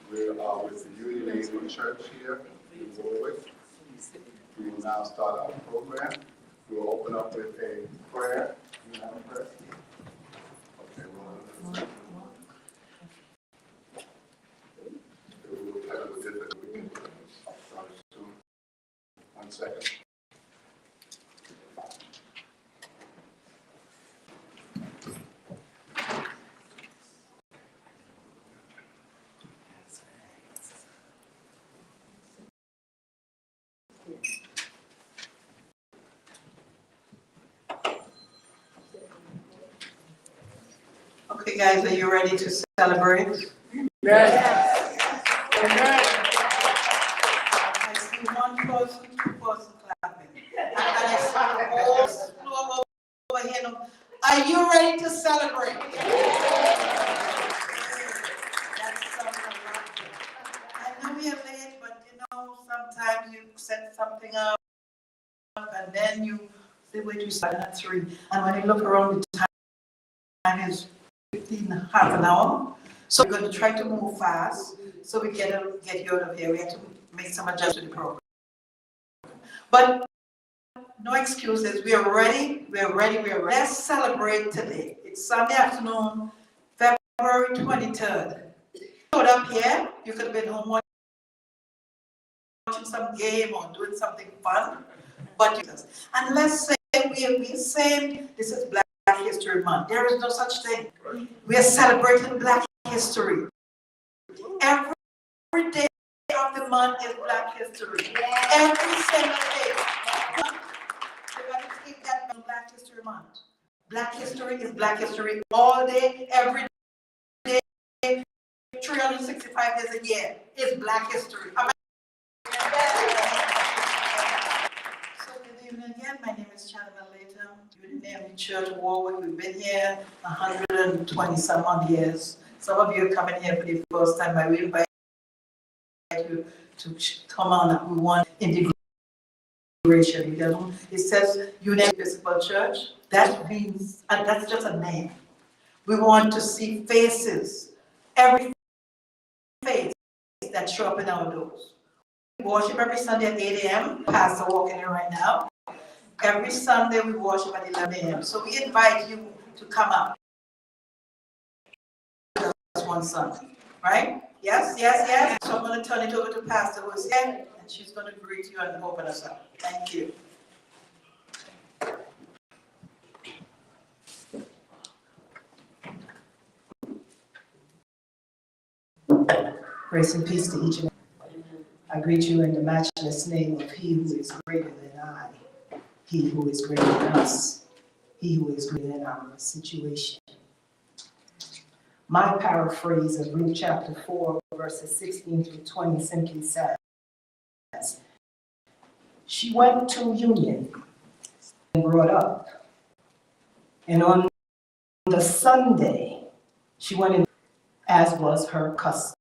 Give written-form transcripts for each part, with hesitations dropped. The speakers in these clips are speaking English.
We are with the Union Angel Church here in Warwick. We will now start our program. We will open up with a prayer. You have a prayer? Okay, well, we'll have a different. I'll start soon. 1 second. Okay, guys, are you ready to celebrate? Yes. I see one person, two person clapping. And I see the whole floor over here. Are you ready to celebrate? That's something like it. I know we are late, but sometimes you set something up and then you say, wait, you start at 3. And when you look around, the time is 15, half an hour. So we're going to try to move fast so we can get you out of here. We have to make some adjustments to the program. But no excuses. We are ready. We are ready. We are ready. Let's celebrate today. It's Sunday afternoon, February 23rd. Showed up here. You could have been home watching some game or doing something fun. But and let's say we have been saying this is Black History Month. There is no such thing. We are celebrating Black history. Every day of the month is Black history. Every single day. We're going to take that from Black History Month. Black history is Black history all day, every day, 365 days a year is Black history. So good evening again. My name is Chandler Latham. Union Church of Warwick. We've been here 120 some odd years. Some of you are coming here for the first time. I will invite you to come on. We want integration. It says Union Episcopal Church. That means, and that's just a name. We want to see faces, every face that show up in our doors. We worship every Sunday at 8 a.m. Pastor walking in right now. Every Sunday we worship at 11 a.m. So we invite you to come up. That's one Sunday, right? Yes, yes, yes. So I'm going to turn it over to Pastor who is here, and she's going to greet you and open us up. Thank you. Grace and peace to each and every. I greet you in the matchless name of He who is greater than I, He who is greater than us, He who is greater than our situation. My paraphrase of Luke chapter 4, verses 16 through 20 simply says, she went to Union and brought up, and on the Sunday, she went in as was her custom.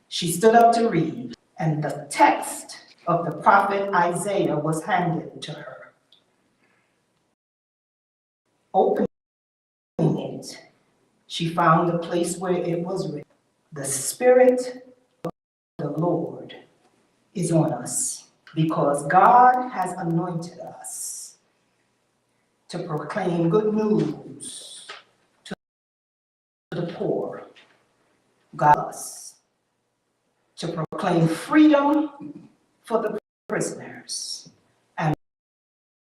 She stood up to read, and the text of the prophet Isaiah was handed to her. Opening it, she found the place where it was written, "The Spirit of the Lord is on us, because God has anointed us to proclaim good news to the poor, us to proclaim freedom for the prisoners and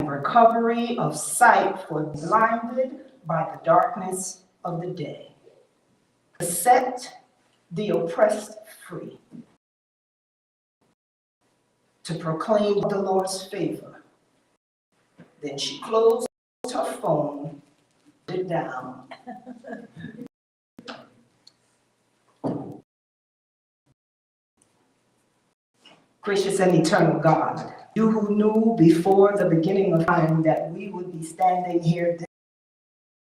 recovery of sight for blinded by the darkness of the day, to set the oppressed free, to proclaim the Lord's favor." Then she closed her phone, put it down. Gracious and eternal God, you who knew before the beginning of time that we would be standing here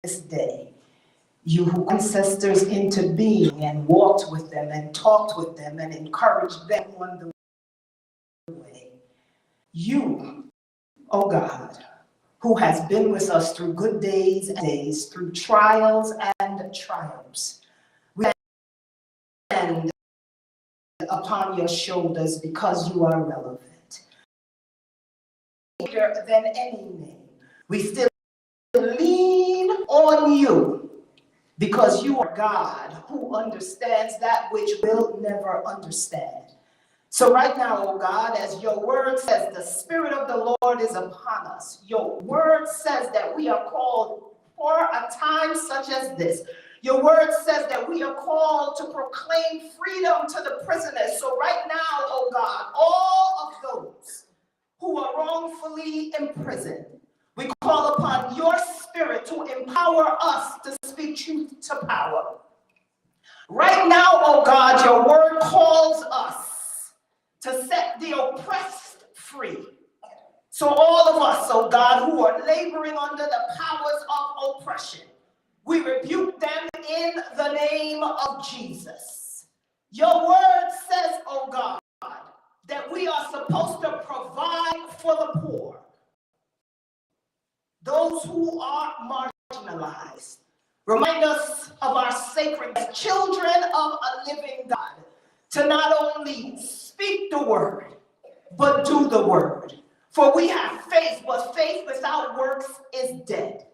this day, you who ancestors into being and walked with them and talked with them and encouraged them on the way. You, oh God, who has been with us through good days and days, through trials and triumphs. We hand upon your shoulders because you are relevant. Greater than any name, we still lean on you because you are God who understands that which we'll never understand. So right now, oh God, as your word says, the Spirit of the Lord is upon us. Your word says that we are called for a time such as this. Your word says that we are called to proclaim freedom to the prisoners. So right now, oh God, all of those who are wrongfully imprisoned, we call upon your Spirit to empower us to speak truth to power. Right now, oh God, your word calls us to set the oppressed free. So all of us, oh God, who are laboring under the powers of oppression, we rebuke them in the name of Jesus. Your word says, oh God, that we are supposed to provide for the poor, those who are marginalized. Remind us of our sacred children of a living God, to not only speak the word, but do the word. For we have faith, but faith without works is dead.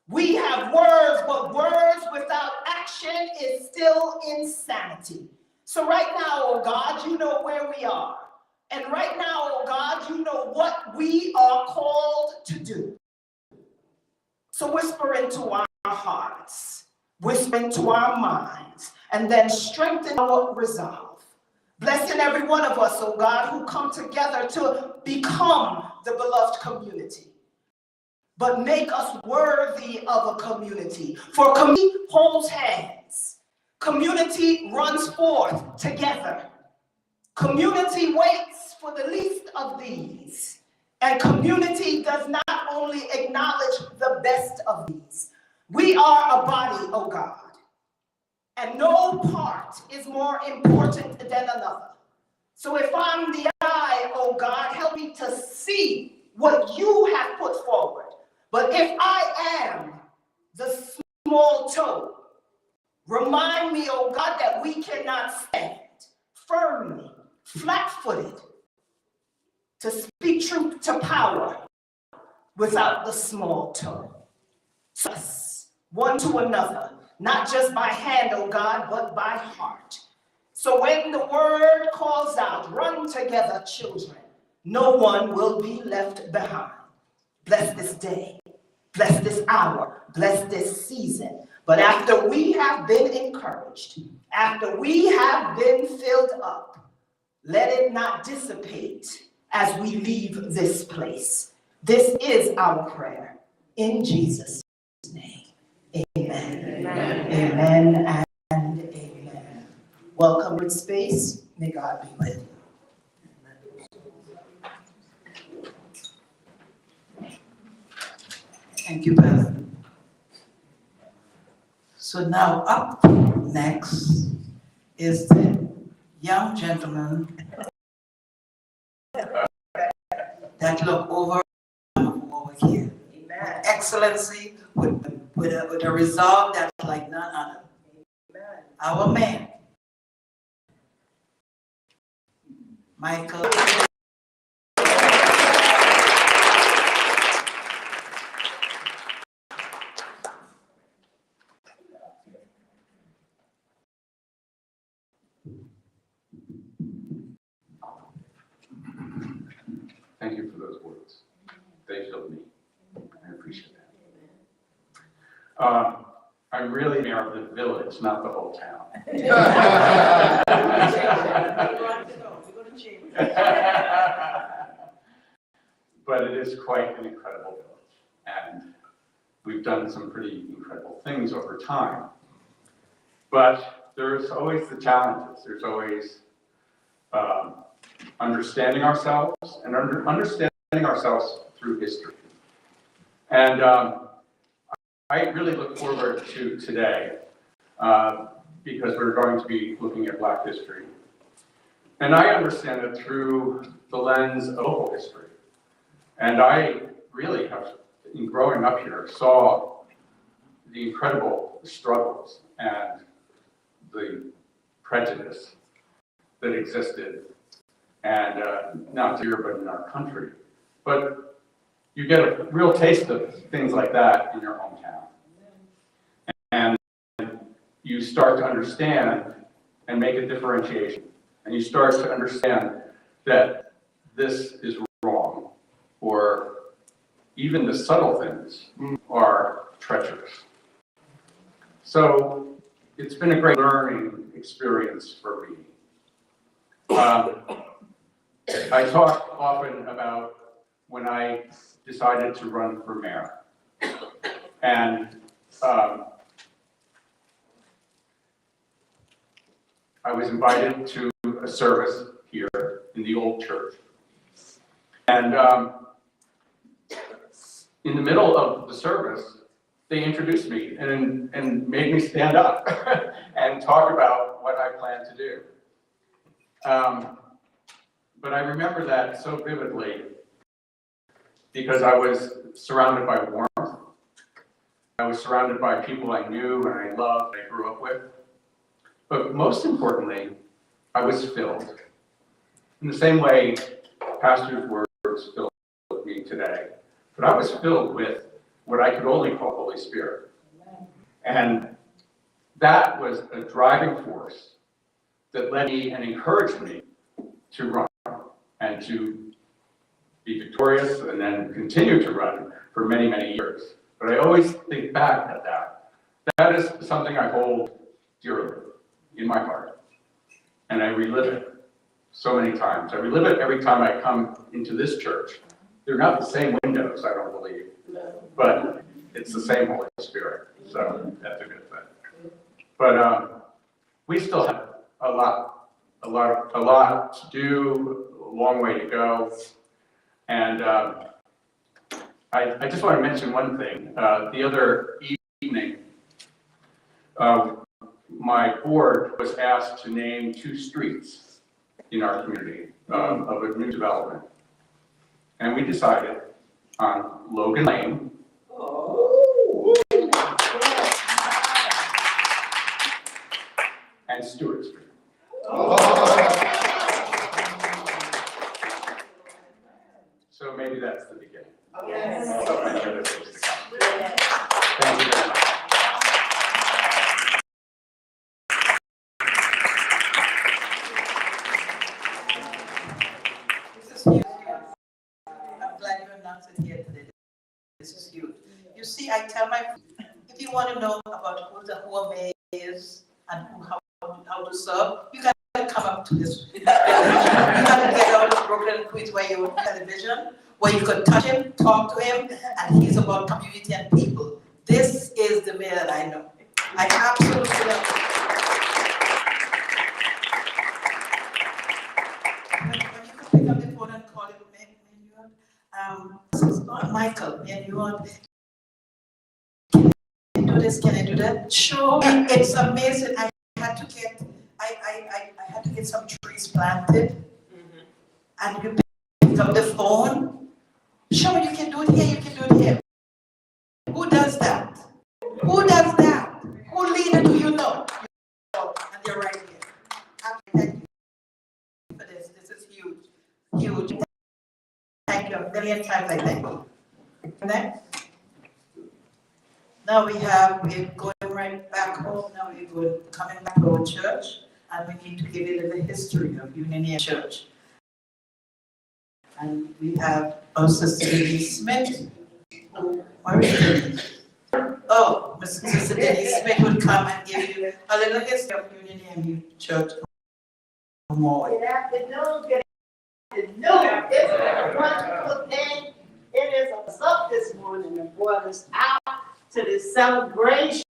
We have words, but words without action is still insanity. So right now, oh God, you know where we are. And right now, oh God, you know what we are called to do. So whisper into our hearts, whisper into our minds, and then strengthen our resolve. Blessing every one of us, oh God, who come together to become the beloved community. But make us worthy of a community. For community holds hands. Community runs forth together. Community waits for the least of these. And community does not only acknowledge the best of these. We are a body, oh God. And no part is more important than another. So if I'm the eye, oh God, help me to see what you have put forward. But if I am the small toe, remind me, oh God, that we cannot stand firmly, flat-footed, to speak truth to power without the small toe. So, one to another, not just by hand, oh God, but by heart. So when the word calls out, run together, children, no one will be left behind. Bless this day, bless this hour, bless this season. But after we have been encouraged, after we have been filled up, let it not dissipate as we leave this place. This is our prayer. In Jesus' name, amen. Amen, amen and amen. Welcome to Space. May God be with you. Thank you, Pastor. So now up next is the young gentleman that look over here. Amen. Excellency with a resolve that's like none other. Amen. Our man, Michael. Thank you for those words. They filled me. I appreciate that. I'm really mayor of the village, not the whole town. But it is quite an incredible village. And we've done some pretty incredible things over time. But there's always the challenges. There's always understanding ourselves and understanding ourselves through history. And I really look forward to today because we're going to be looking at Black history. And I understand it through the lens of local history. And I really have, in growing up here, saw the incredible struggles and the prejudice that existed, and not here, but in our country. But you get a real taste of things like that in your hometown. And you start to understand and make a differentiation. And you start to understand that this is wrong, or even the subtle things are treacherous. So it's been a great learning experience for me. I talk often about when I decided to run for mayor. And I was invited to a service here in the old church. And in the middle of the service, they introduced me and made me stand up and talk about what I plan to do. But I remember that so vividly because I was surrounded by warmth. I was surrounded by people I knew and I loved, and I grew up with. But most importantly, I was filled. In the same way Pastor's words filled with me today. But I was filled with what I could only call Holy Spirit. And that was a driving force that led me and encouraged me to run and to be victorious and then continue to run for many, many years. But I always think back at that. That is something I hold dearly in my heart. And I relive it so many times. I relive it every time I come into this church. They're not the same windows, I don't believe, but it's the same Holy Spirit. So that's a good thing. But we still have a lot to do, a long way to go. And I just want to mention one thing. The other evening, my board was asked to name 2 streets in our community of a new development. And we decided on Logan Lane. And Stewart Street. So maybe that's the beginning. Yes. Of many other things to come. Thank you very much. This is huge. I'm glad you announced it here today. This is huge. You see, I tell my, if you want to know about who the Huawei is and how to serve, you got to come up to this. You got to get out of Brooklyn, Queens, where you have television, where you could touch him, talk to him, and he's about community and people. This is the mayor that I know. I absolutely love it. When you could pick up the phone and call him, this is Michael, and you want, can I do this, can I do that? Sure, it's amazing. I had to get some trees planted, and you pick up the phone. Sure, you can do it here, you can do it here. Who does that? Who does that? Who leader do you know? And they're right here. Thank you for this. This is huge, huge. Thank you a million times. I thank you. Next. Now we're going right back home. Now we're coming back to our church, and we need to give you the history of Union Church. And we have our sister Denise Smith. Where is Denise? Oh, Sister Denise Smith would come and give you a little history of Union Church. More. Good afternoon, good afternoon. It's a wonderful day. It is us up this morning and brought us out to this celebration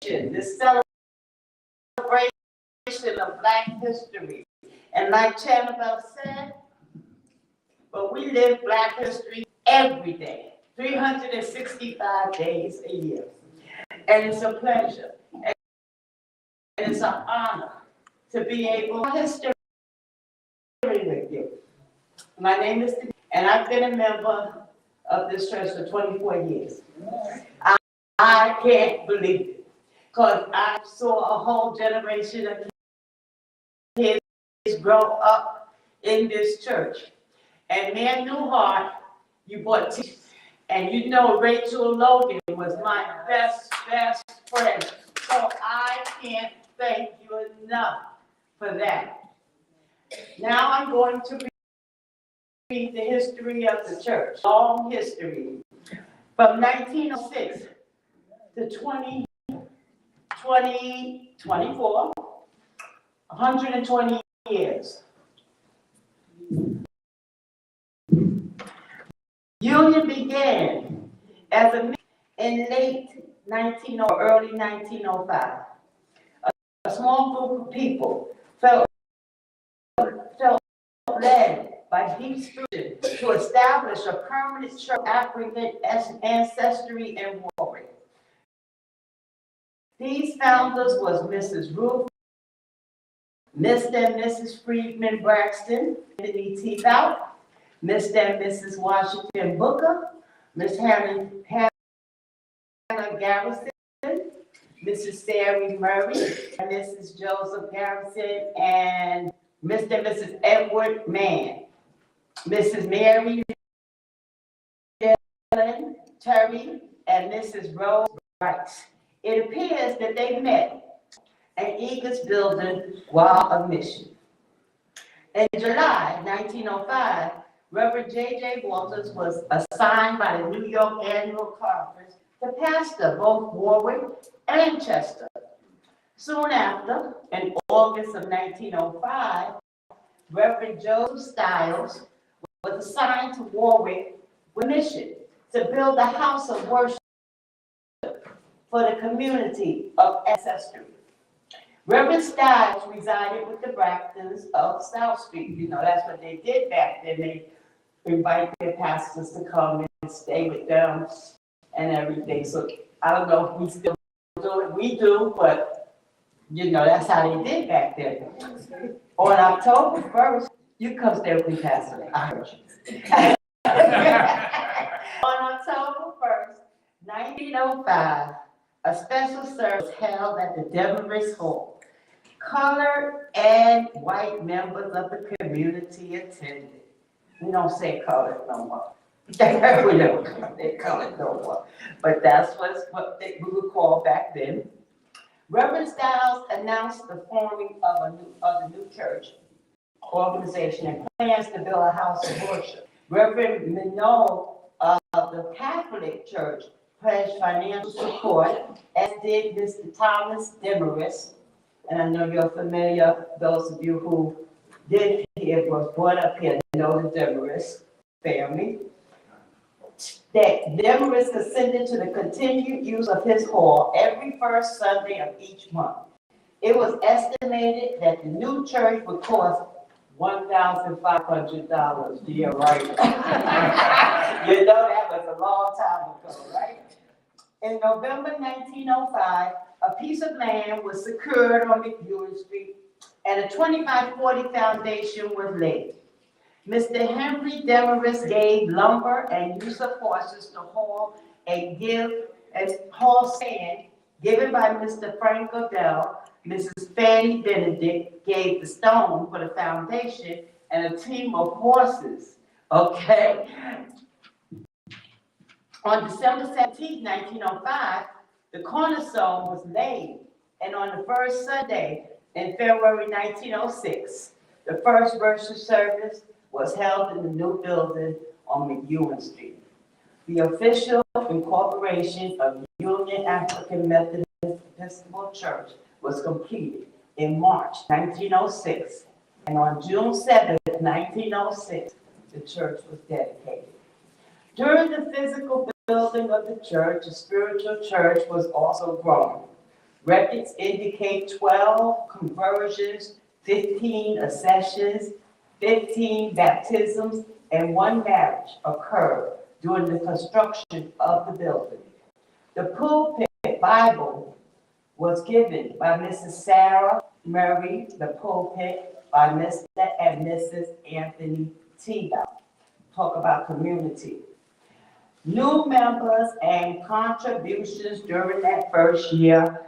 of Black history. And like Chanabelle said, but we live Black history every day, 365 days a year. And it's a pleasure, and it's an honor to be able to history with you. My name is Denise, and I've been a member of this church for 24 years. I can't believe it, because I saw a whole generation of kids grow up in this church. And Mayor Newhart, you bought tea. And you know Rachel Logan was my best friend. So I can't thank you enough for that. Now I'm going to read the history of the church, long history. From 1906 to 2024, 120 years. Union began as in late 1900 or early 1905. A small group of people felt led by deep spirit to establish a permanent church African ancestry in Warwick. These founders was Mrs. Ruth, Mr. and Mrs. Freedman Braxton, Anthony Teebout, Mr. and Mrs. Washington Booker, Miss Hannah Garrison, Mrs. Sari Murray, and Mrs. Joseph Garrison, and Mr. and Mrs. Edward Mann, Mrs. Mary Dillon Terry, and Mrs. Rose Rice. It appears that they met at Eagles Building while on mission. In July 1905, Reverend J.J. Walters was assigned by the New York Annual Conference to pastor both Warwick and Chester. Soon after, in August of 1905, Reverend Joseph Stiles was assigned to Warwick with mission to build a house of worship for the community of ancestry. Reverend Stiles resided with the Braxtons of South Street. You know, that's what they did back then. They invite their pastors to come and stay with them and everything. So I don't know if we still do it. We do, but you know, that's how they did back then. On October 1st, you come stay with me, Pastor. I heard you. On October 1st, 1905, a special service held at the Demarest Hall. Colored and white members of the community attended. We don't say colored no more. We don't say colored no more. But that's what we would call back then. Reverend Stiles announced the forming of the new church organization and plans to build a house of worship. Reverend Minot of the Catholic Church pledged financial support, as did Mr. Thomas Demarest. And I know you're familiar, those of you who did here, was born up here, know the Demarest family. That Demarest consented to the continued use of his hall every first Sunday of each month. It was estimated that the new church would cost $1,500. Yeah, right. You know that was a long time ago, right? In November 1905, a piece of land was secured on McEwen Street and a 2540 foundation was laid. Mr. Henry Demarest gave lumber and use of horses to haul sand given by Mr. Frank Odell. Mrs. Fanny Benedict gave the stone for the foundation and a team of horses. Okay. On December 17, 1905, the cornerstone was laid, and on the first Sunday in February 1906, the first worship service was held in the new building on McEwen Street. The official incorporation of Union African Methodist Episcopal Church was completed in March 1906, and on June 7, 1906, the church was dedicated. During the physical building of the church, the spiritual church was also growing. Records indicate 12 conversions, 15 accessions, 15 baptisms, and 1 marriage occurred during the construction of the building. The pulpit Bible was given by Mrs. Sarah Murray, the pulpit by Mr. and Mrs. Anthony Teebout. Talk about community. New members and contributions during that first year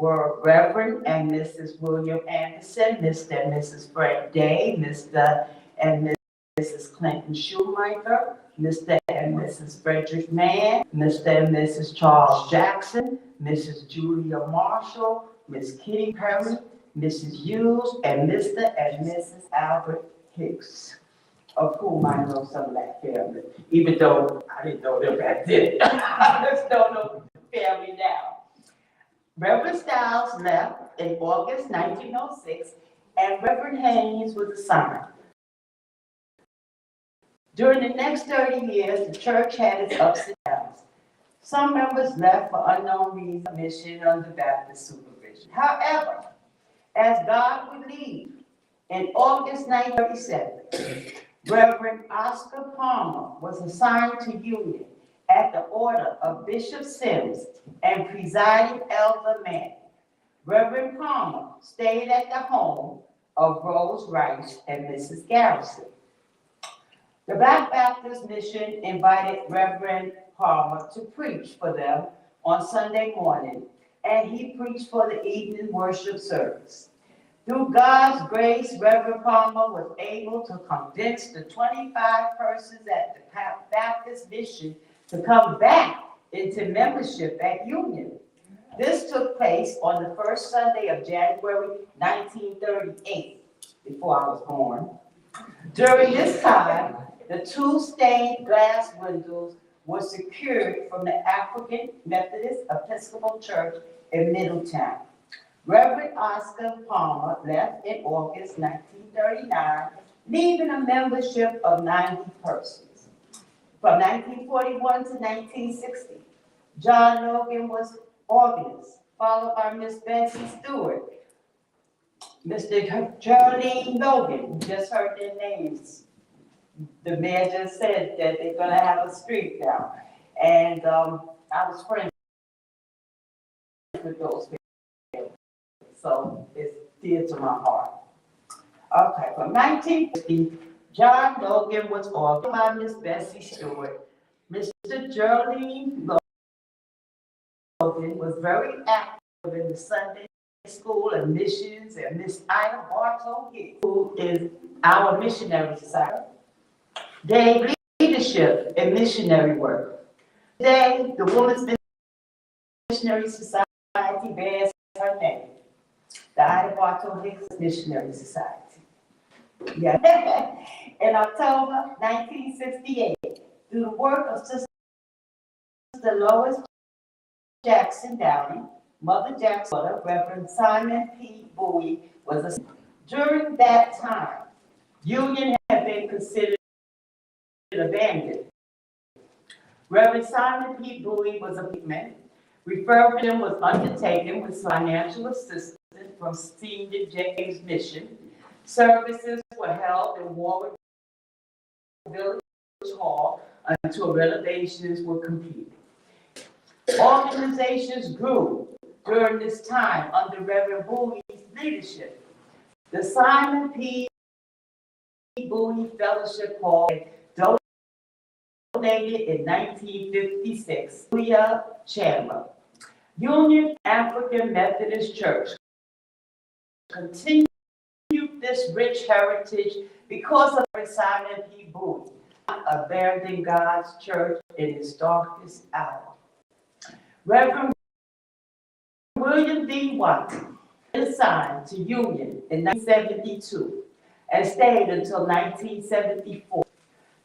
were Reverend and Mrs. William Anderson, Mr. and Mrs. Frank Day, Mr. and Mrs. Clinton Shoemaker, Mr. and Mrs. Frederick Mann, Mr. and Mrs. Charles Jackson, Mrs. Julia Marshall, Miss Kitty Perry, Mrs. Hughes, and Mr. and Mrs. Albert Hicks, of whom I know some of that family, even though I didn't know them back then. I just don't know the family now. Reverend Stiles left in August 1906, and Reverend Haynes was assigned. During the next 30 years, the church had its ups and downs. Some members left for unknown reasons, mission under Baptist supervision. However, as God would lead, in August 1937, Reverend Oscar Palmer was assigned to Union at the order of Bishop Sims and presiding elder Mann. Reverend Palmer stayed at the home of Rose Rice and Mrs. Garrison. The Black Baptist Mission invited Reverend Palmer to preach for them on Sunday morning, and he preached for the evening worship service. Through God's grace, Reverend Palmer was able to convince the 25 persons at the Baptist Mission to come back into membership at Union. This took place on the first Sunday of January 1938, before I was born. During this time, the 2 stained glass windows were secured from the African Methodist Episcopal Church in Middletown. Reverend Oscar Palmer left in August 1939, leaving a membership of 90 persons. From 1941 to 1960, John Logan was organist, followed by Miss Bessie Stewart, Mr. Geraldine Logan, just heard their names. The mayor just said that they're gonna have a street now. And I was friends with those people, so it's dear to my heart. Okay, from 1950, John Logan was organized by Miss Bessie Stewart. Mr. Geraldine Logan was very active in the Sunday school and missions, and Miss Ida Bartow, who is our missionary society, gave leadership in missionary work. Today, the Women's Missionary Society bears her name, the Ida Bartow Hicks Missionary Society. Yeah. In October 1968, through the work of Sister Lois Jackson Downey, Mother Jackson's daughter, Reverend Simon P. Bowie, was a. During that time, Union had been considered abandoned. Reverend Simon P. Bowie was a man. Refurbishment was undertaken with financial assistance from Senior James Mission. Services were held in Warwick Village Hall until renovations were completed. Organizations grew during this time under Reverend Bowie's leadership. The Simon P. Bowie Fellowship Hall donated in 1956. Leah Chandler. Union African Methodist Church continued this rich heritage because of Simon P. Bowie, abandoning God's church in its darkest hour. Reverend William D. Watson was assigned to Union in 1972 and stayed until 1974.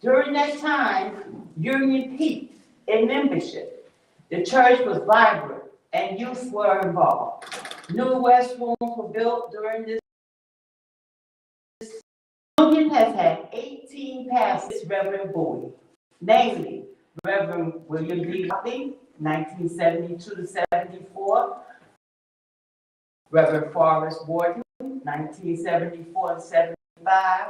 During that time, Union peaked in membership. The church was vibrant and youth were involved. New West rooms were built during this. Union has had 18 pastors, Reverend Bowie, namely Reverend William D. Watson, 1972 to 74, Reverend Forrest Wharton, 1974 to 75,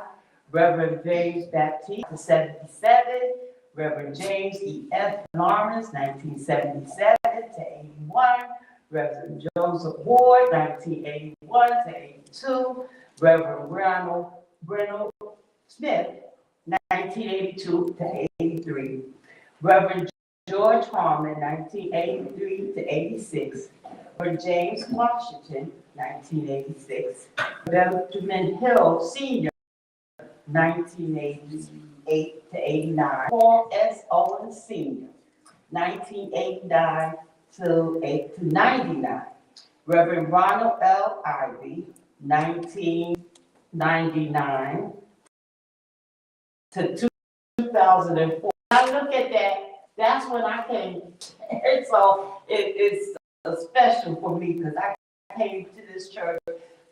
Reverend James Baptiste, 77, Reverend James E. F. Lawrence, 1977 to 81, Reverend Joseph Ward, 1981 to 82, Reverend Reynolds Smith, 1982 to 83, Reverend George Harmon, 1983 to 86, Reverend James Washington, 1986. Benjamin Hill Sr., 1988 to 89. Paul S. Owens Sr., 1989 to 99. Reverend Ronald L. Ivy, 1999 to 2004. I look at that, that's when I came, and so it's special for me because I came to this church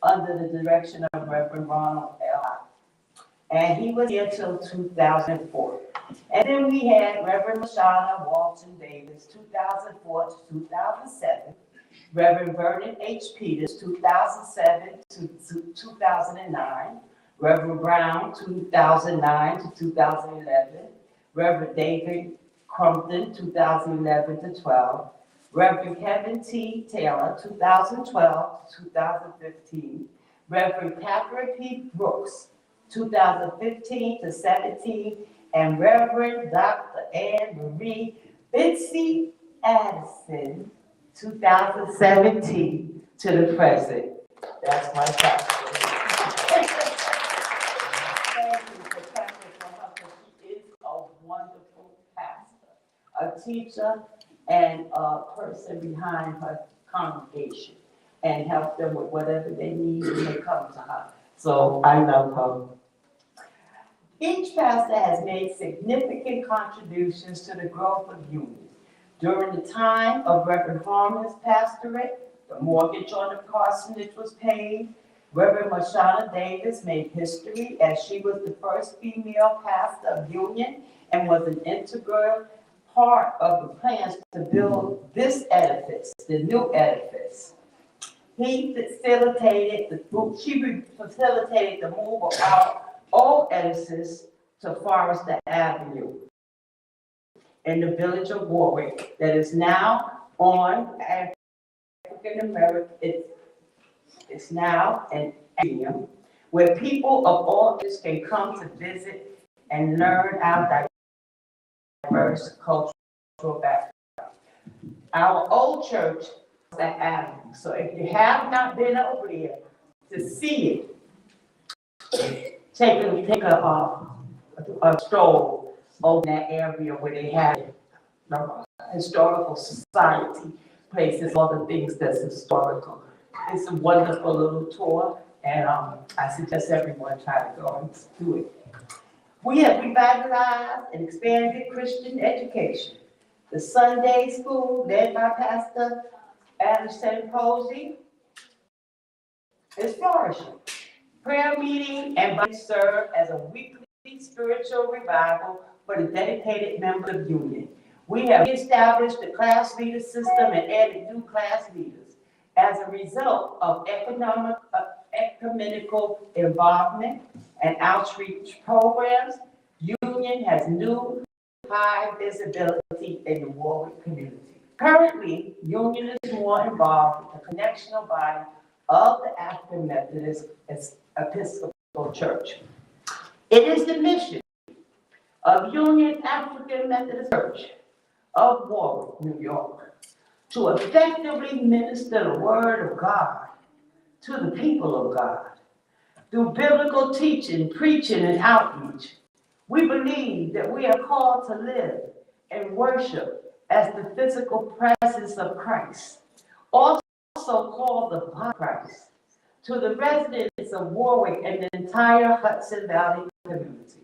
under the direction of Reverend Ronald L. Ivy. And he was here till 2004. And then we had Reverend Mashana Walton Davis, 2004 to 2007. Reverend Vernon H. Peters, 2007 to 2009. Reverend Brown, 2009 to 2011. Reverend David Crumpton, 2011 to 12. Reverend Kevin T. Taylor, 2012 to 2015. Reverend Catherine P. Brooks, 2015 to 17. And Reverend Dr. Anne Marie Bitsy Addison, 2017 to the present. That's my pastor. Thank you for Pastor for her, because she is a wonderful pastor, a teacher, and a person behind her congregation, and help them with whatever they need when they come to her. So I love her. Each pastor has made significant contributions to the growth of Union. During the time of Reverend Harmon's pastorate, the mortgage on the parsonage was paid. Reverend Mashana Davis made history as she was the first female pastor of Union and was an integral part of the plans to build this edifice, the new edifice. She facilitated the move of our old edifice to Forrester Avenue in the village of Warwick that is now on African American, it's now an museum where people of all ages can come to visit and learn our diverse cultural background. Our old church is at Avenue, so if you have not been over there to see it, take a stroll over that area where they have the historical society places, all the things that's historical. It's a wonderful little tour, and I suggest everyone try to go and do it. We have revitalized and expanded Christian education. The Sunday school led by Pastor Anderson Posey is flourishing. Prayer meeting and Bible serve as a weekly spiritual revival for the dedicated members of Union. We have established the class leader system and added new class leaders. As a result of ecumenical involvement and outreach programs, Union has new high visibility in the Warwick community. Currently, Union is more involved with the connectional body of the African Methodist Episcopal Church. It is the mission of Union African Methodist Church of Warwick, New York, to effectively minister the word of God to the people of God. Through biblical teaching, preaching, and outreach, we believe that we are called to live and worship as the physical presence of Christ, also called the body of Christ, to the residents of Warwick and the entire Hudson Valley community.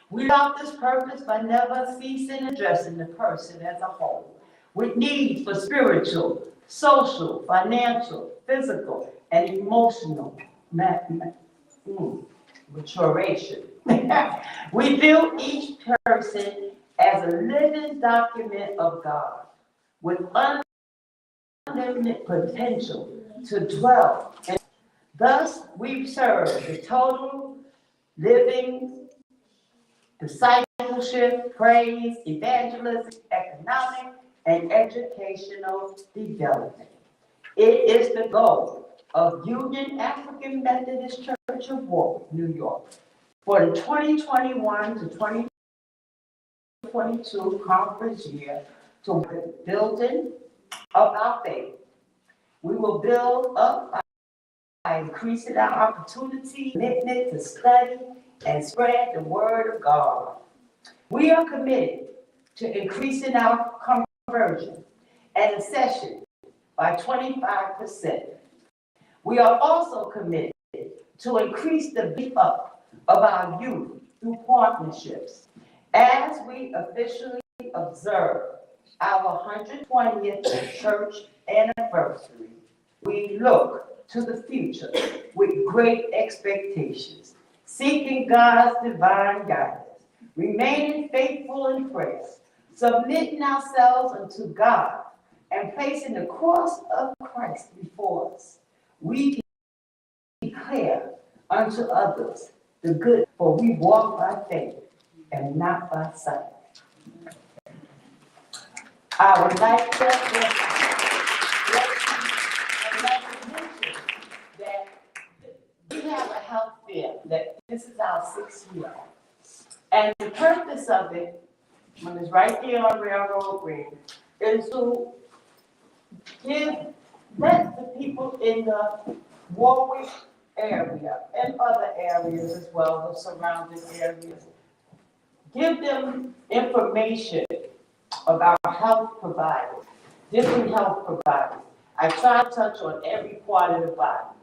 We adopt this purpose by never ceasing addressing the person as a whole, with needs for spiritual, social, financial, physical, and emotional maturation. We view each person as a living document of God with unlimited potential to dwell. And thus, we serve the total living discipleship, praise, evangelism, economic, and educational development. It is the goal of Union African Methodist Church of Warwick, New York, for the 2021 to 2022 conference year to the building of our faith We will build up by increasing our opportunity, commitment to study and spread the word of God. We are committed to increasing our conversion and accession by 25%. We are also committed to increase the beef up of our youth through partnerships. As we officially observe our 120th church anniversary, we look to the future with great expectations, seeking God's divine guidance, remaining faithful in prayer, submitting ourselves unto God, and placing the cross of Christ before us. We declare unto others the good, for we walk by faith and not by sight. I would like to mention that we have a health fair, that this is our 6th year. And the purpose of it, when it's right there on Railroad Green, is to let the people in the Warwick area and other areas as well, the surrounding areas, give them information about health providers, different health providers. I try to touch on every part of the body.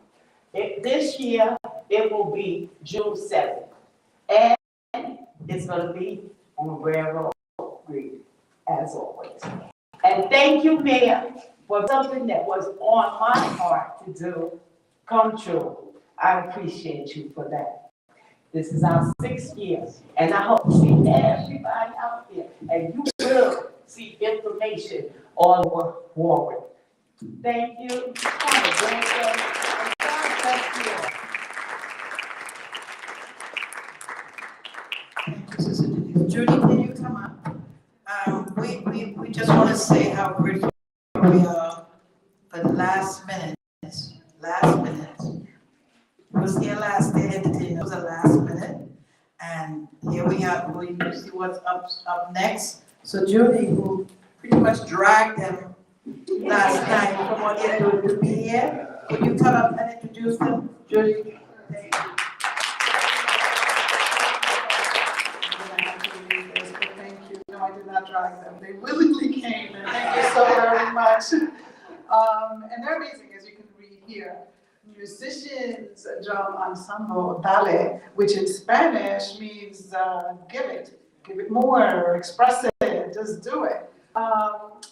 This year, it will be June 7th, and it's going to be on Railroad Green, as always. And thank you, Mayor, for something that was on my heart to do come true. I appreciate you for that. This is our 6th year, and I hope to see everybody out there, and you will see information all over Warwick. Thank you. Have a great day. And God bless you all. Thank you, Sister Denise. Judy, can you come up? We just want to say how grateful we are for the last minute. It was here last day, entertainment. It was the last minute. And here we are, we see what's up next. So Judy, who pretty much dragged them last night from what they're doing to be here, will you come up and introduce them? Judy? Thank you. Thank you. No, I did not drag them. They willingly came, and thank you so very much. And they're amazing, as you can read here. Musicians, drum ensemble, ballet, which in Spanish means give it more, express it, just do it.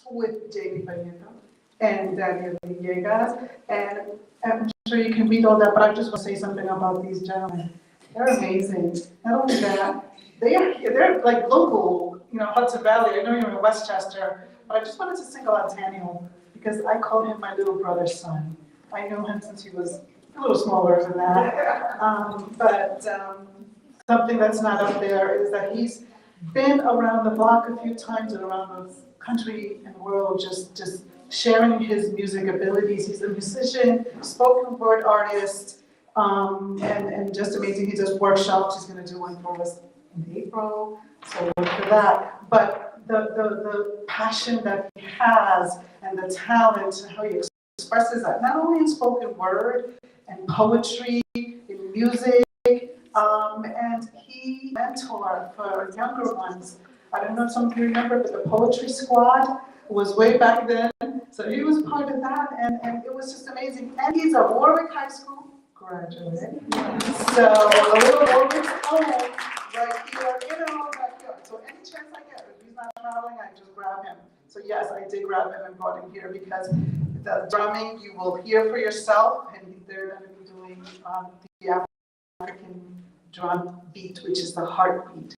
With Jamie Benito and Daniel Villegas, and I'm sure you can read all that, but I just want to say something about these gentlemen. They're amazing. Not only that, they're like local, Hudson Valley. I know you're in Westchester, but I just wanted to single out Daniel because I call him my little brother's son. I knew him since he was a little smaller than that. But something that's not up there is that he's been around the block a few times and around the country and world, just sharing his music abilities. He's a musician, spoken word artist, and just amazing. He does workshops. He's going to do one for us in April, so look for that. But the passion that he has and the talent, how he expresses that, not only in spoken word and poetry, in music, and he mentored for younger ones. I don't know if some of you remember, but the Poetry Squad was way back then. So he was part of that, and it was just amazing. And he's a Warwick High School graduate. So a little Warwick home right here, backyard. So any chance I get, if he's not traveling, I just grab him. So yes, I did grab him and brought him here because the drumming you will hear for yourself, and they're going to be doing the African drum beat, which is the heartbeat,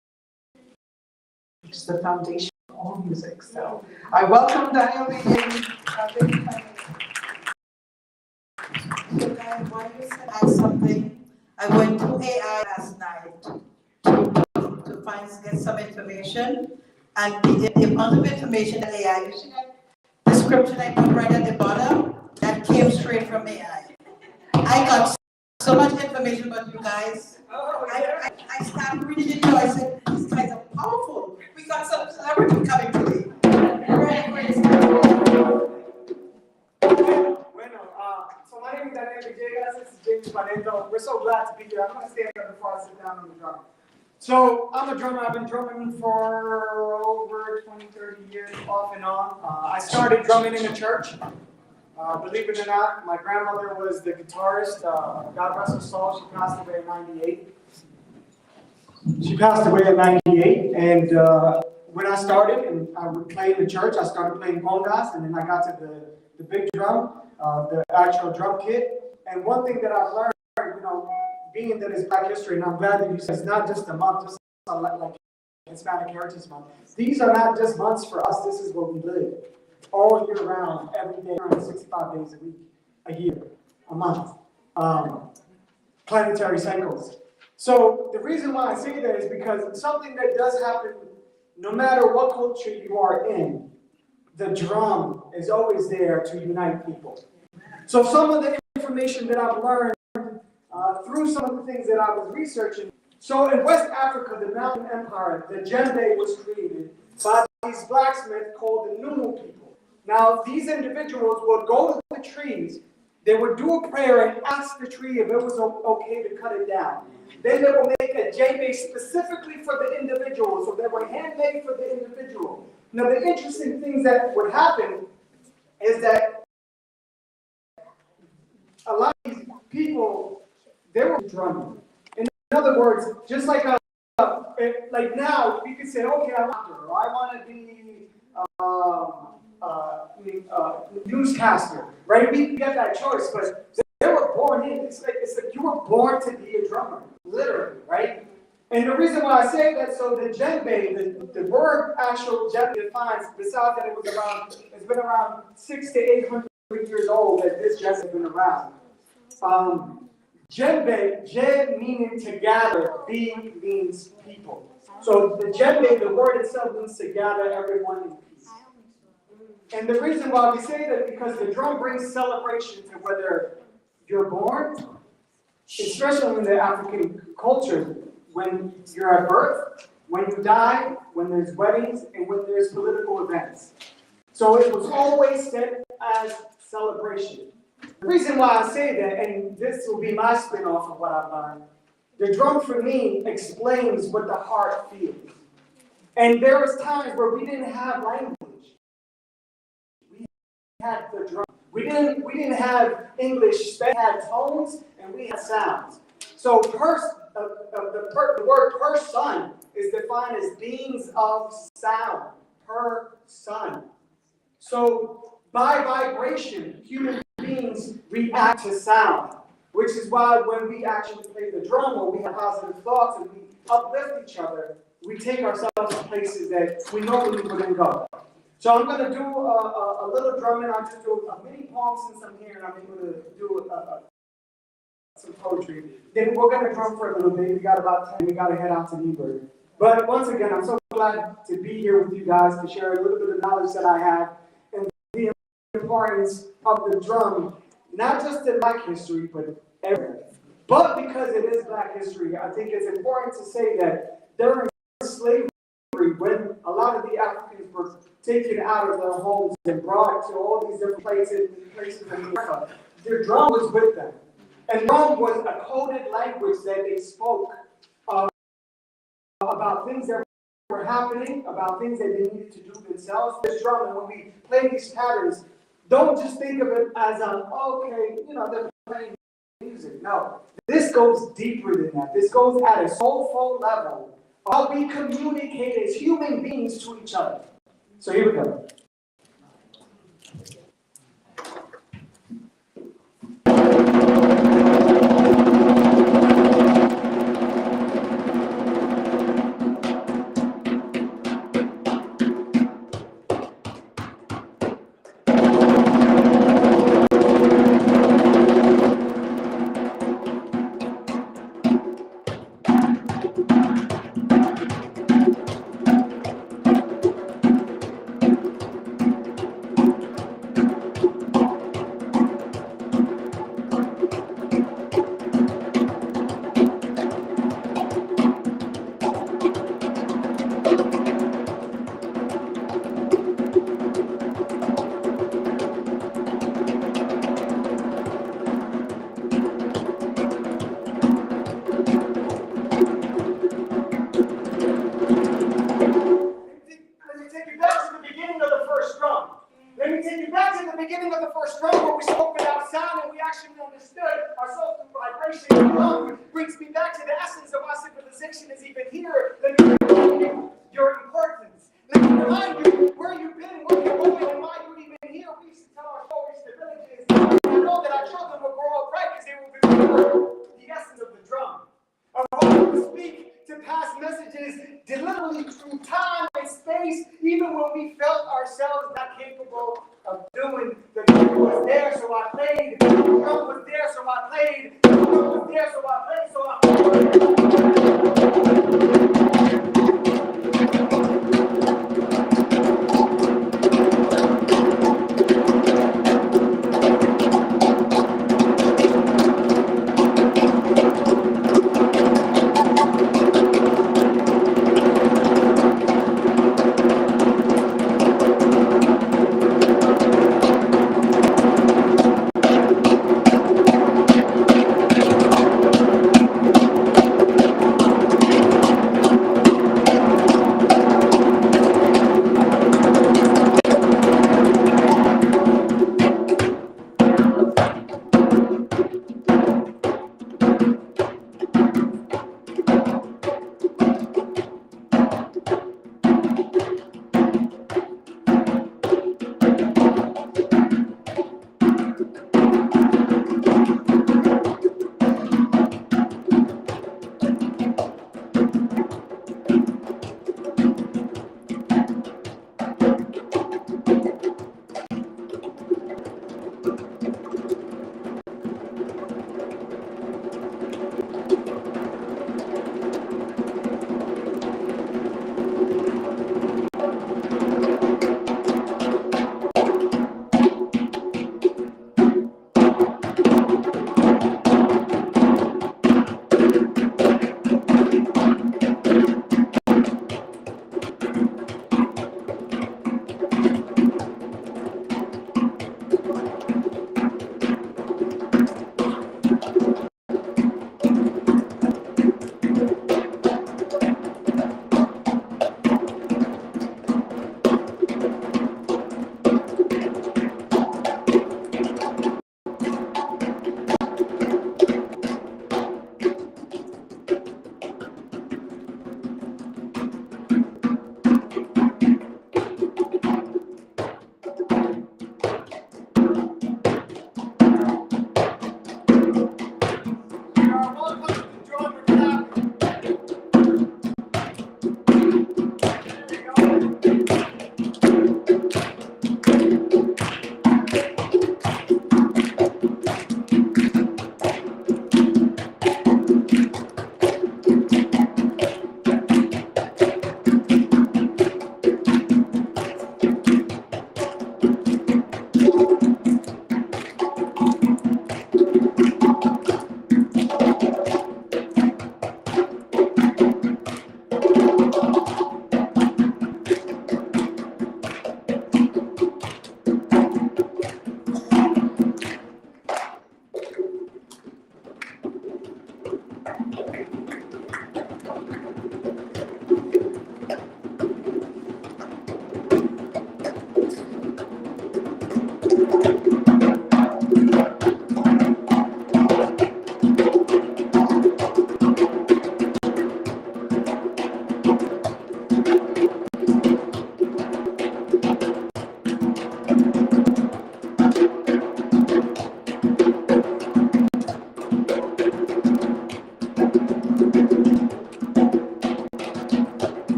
which is the foundation of all music. So I welcome Daniel Lee. While you said something, I went to AI last night to get some information, and the amount of information that AI, you see that description I put right at the bottom, that came straight from AI. I got so much information about you guys. I started reading it, I said, these guys are powerful. We got some celebrity coming today. Ready for this? Bueno, Panito. We're so glad to be here. I'm going to stand up before I sit down on the drum. So I'm a drummer. I've been drumming for over 20, 30 years, off and on. I started drumming in a church. Believe it or not, my grandmother was the guitarist. God rest her soul. She passed away in 98. And when I started and I would play in the church, I started playing congas, and then I got to the big drum, the actual drum kit. And one thing that I've learned, you know, being that it's Black History, and I'm glad that you said it's not just a month, just like Hispanic Heritage Month. These are not just months for us. This is what we live all year round, every day, 365 days a week, a year, a month. Planetary cycles. So the reason why I say that is because it's something that does happen no matter what culture you are in. The drum is always there to unite people. So some of the information that I've learned through some of the things that I was researching. So in West Africa, the Mountain Empire, the djembe was created by these blacksmiths called the Numu people. Now, these individuals would go to the trees, they would do a prayer and ask the tree if it was okay to cut it down. Then they would make a djembe specifically for the individual, so they were handmade for the individual. Now, the interesting things that would happen is that a lot of these people, they were drumming. In other words, just like now, you could say, okay, I want to be newscaster, right? We get that choice, but they were born in. It's like you were born to be a drummer, literally, right? And the reason why I say that, so the djembe, the word actual djembe defines, besides that it's been around 600 to 800 years old that this djembe has been around. Djembe, dje meaning to gather, be means people. So the djembe, the word itself means to gather everyone in peace. And the reason why we say that is because the drum brings celebration to whether you're born, especially in the African culture, when you're at birth, when you die, when there's weddings, and when there's political events. So it was always said as celebration. The reason why I say that, and this will be my spin-off of what I've learned, the drum for me explains what the heart feels. And there was times where we didn't have language. We had the drum. We didn't have English. We had tones and we had sounds. So the word person is defined as beings of sound. Per-son. So by vibration, human beings react to sound, which is why when we actually play the drum or we have positive thoughts and we uplift each other, we take ourselves to places that we normally wouldn't go. So I'm going to do a little drumming. I'll just do a mini poem since I'm here, and I'm able to do some poetry. Then we're going to drum for a little bit. We got about 10. We got to head out to Newburgh. But once again, I'm so glad to be here with you guys to share a little bit of knowledge that I have and the importance of the drum, not just in Black history, but everywhere. But because it is Black history, I think it's important to say that during slavery, when a lot of the Africans were taken out of their homes and brought to all these different places in America, their drum was with them. And drum was a coded language that they spoke about things that were happening, about things that they needed to do themselves. This drum, and when we play these patterns, don't just think of it as they're playing music. No, this goes deeper than that. This goes at a soulful level. How we communicate as human beings to each other. So here we go. celebration of love brings me back to the essence of why civilization is even here. Let me remind you your importance. Let me remind you where you've been, where you're going, and why you're even here. We used to tell our stories to villages. I know that our children will grow up right because they will remember the essence of the drum. Of how we speak to pass messages literally through time and space, even when we felt ourselves not capable of doing. The drum was there, so I played. The drum was there, so I played. The drum was there, so I played, so I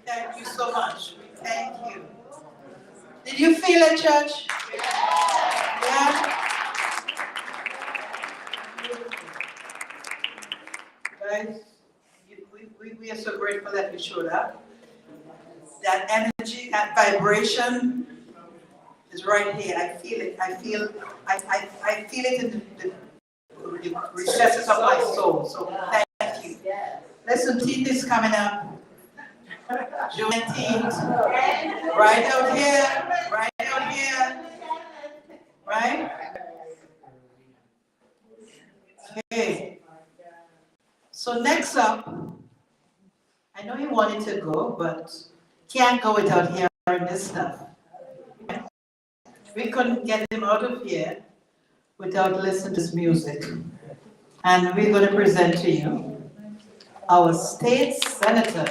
Thank you so much. Thank you. Did you feel it, church? Yeah? Guys, we are so grateful that you showed up. That energy, that vibration is right here. I feel it. I feel it in the recesses of my soul. So thank you. Listen, Teen is coming up. Juneteenth, right out here, right? Okay. So next up, I know he wanted to go, but can't go without hearing this stuff. We couldn't get him out of here without listening to this music. And we're going to present to you our state senator,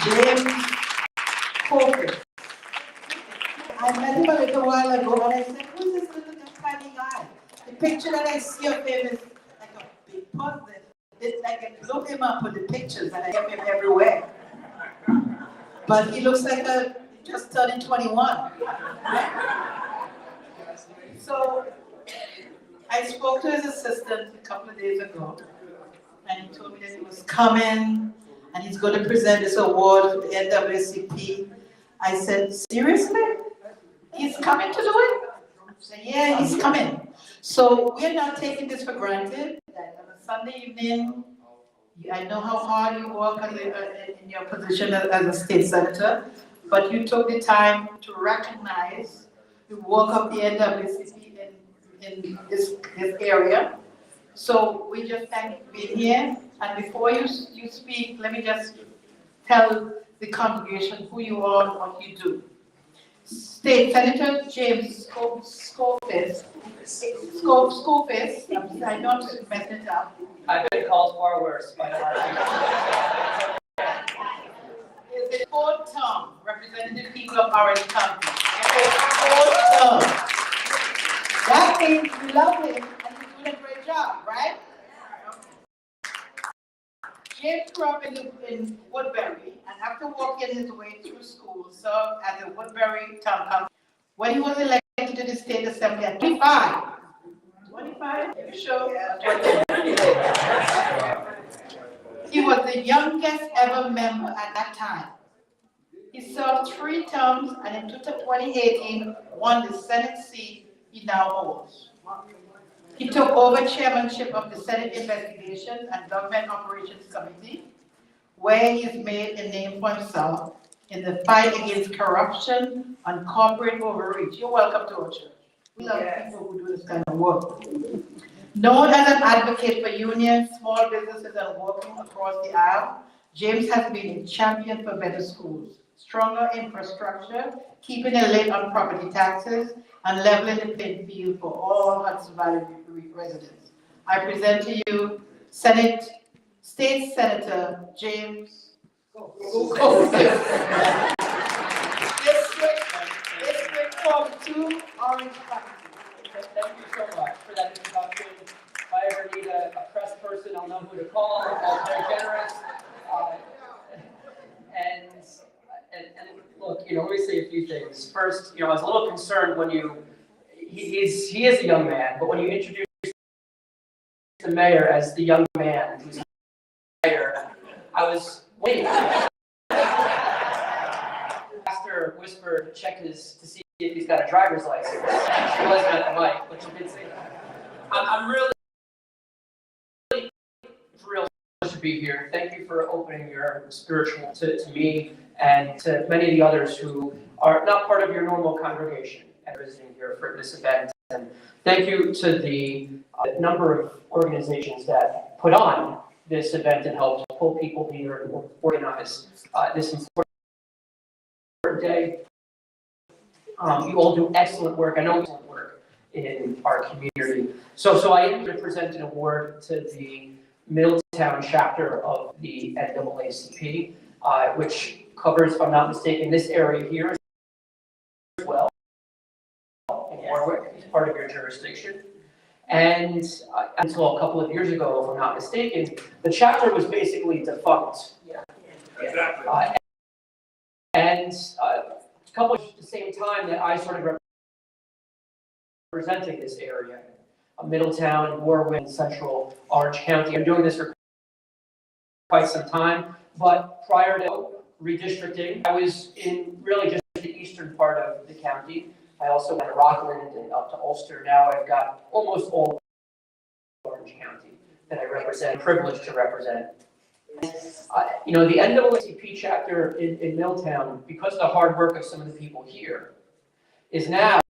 James Coffey. I met him a little while ago and I said, who's this little tiny guy? The picture that I see of him is like a big puzzle. It's like I look him up with the pictures and I have him everywhere. But he looks like a just turning 21. So I spoke to his assistant a couple of days ago and he told me that he was coming and he's going to present this award to the NAACP. I said, seriously? He's coming to do it? I said, yeah, he's coming. So we're not taking this for granted. That on a Sunday evening, I know how hard you work in your position as a state senator, but you took the time to recognize the work of the NAACP in this area. So we just thank you for being here. And before you speak, let me just tell the congregation who you are and what you do. State Senator James Schofield, I know I'm messing it up. I've been called far worse by a lot of people. Is the fourth term representing the people of Orange County. Fourth term. That means we love him and he's doing a great job, right? James grew up in Woodbury and after working his way through school, served as a Woodbury Town Council. When he was elected to the State Assembly at 25. 25? Are you sure? Yeah, 25. He was the youngest ever member at that time. He served 3 terms and in 2018 won the Senate seat he now holds. He took over chairmanship of the Senate Investigations and Government Operations Committee, where he's made a name for himself in the fight against corruption and corporate overreach. You're welcome to our church. We love people who do this kind of work. Known as an advocate for unions, small businesses, and working across the aisle, James has been a champion for better schools, stronger infrastructure, keeping a lid on property taxes, and leveling the playing field for all Hudson Valley residents. I present to you State Senator James Coffey. District 42, Orange County. Thank you so much for that introduction. If I ever need a press person, I'll know who to call. I'm very generous. And look, let me say a few things. First, I was a little concerned when he is a young man, but when you introduced the mayor as the young man who's mayor, I was waiting. Pastor whispered to check to see if he's got a driver's license. He wasn't at the mic, but you did say that. I'm really thrilled to be here. Thank you for opening your spiritual to me and to many of the others who are not part of your normal congregation and visiting here for this event. And thank you to the number of organizations that put on this event and helped pull people here and organize this important day. You all do excellent work. I know excellent work in our community. So I am going to present an award to the Middletown chapter of the NAACP, which covers, if I'm not mistaken, this area here as well, in Warwick, is part of your jurisdiction. And until a couple of years ago, if I'm not mistaken, the chapter was basically defunct. Exactly. And a couple at the same time that I started representing this area, Middletown, Warwick, Central Orange County. I'm doing this for quite some time, but prior to redistricting, I was in really just the eastern part of the county. I also went to Rockland and up to Ulster. Now I've got almost all of Orange County that I represent, privileged to represent. You know, the NAACP chapter in Middletown, because of the hard work of some of the people here, is now,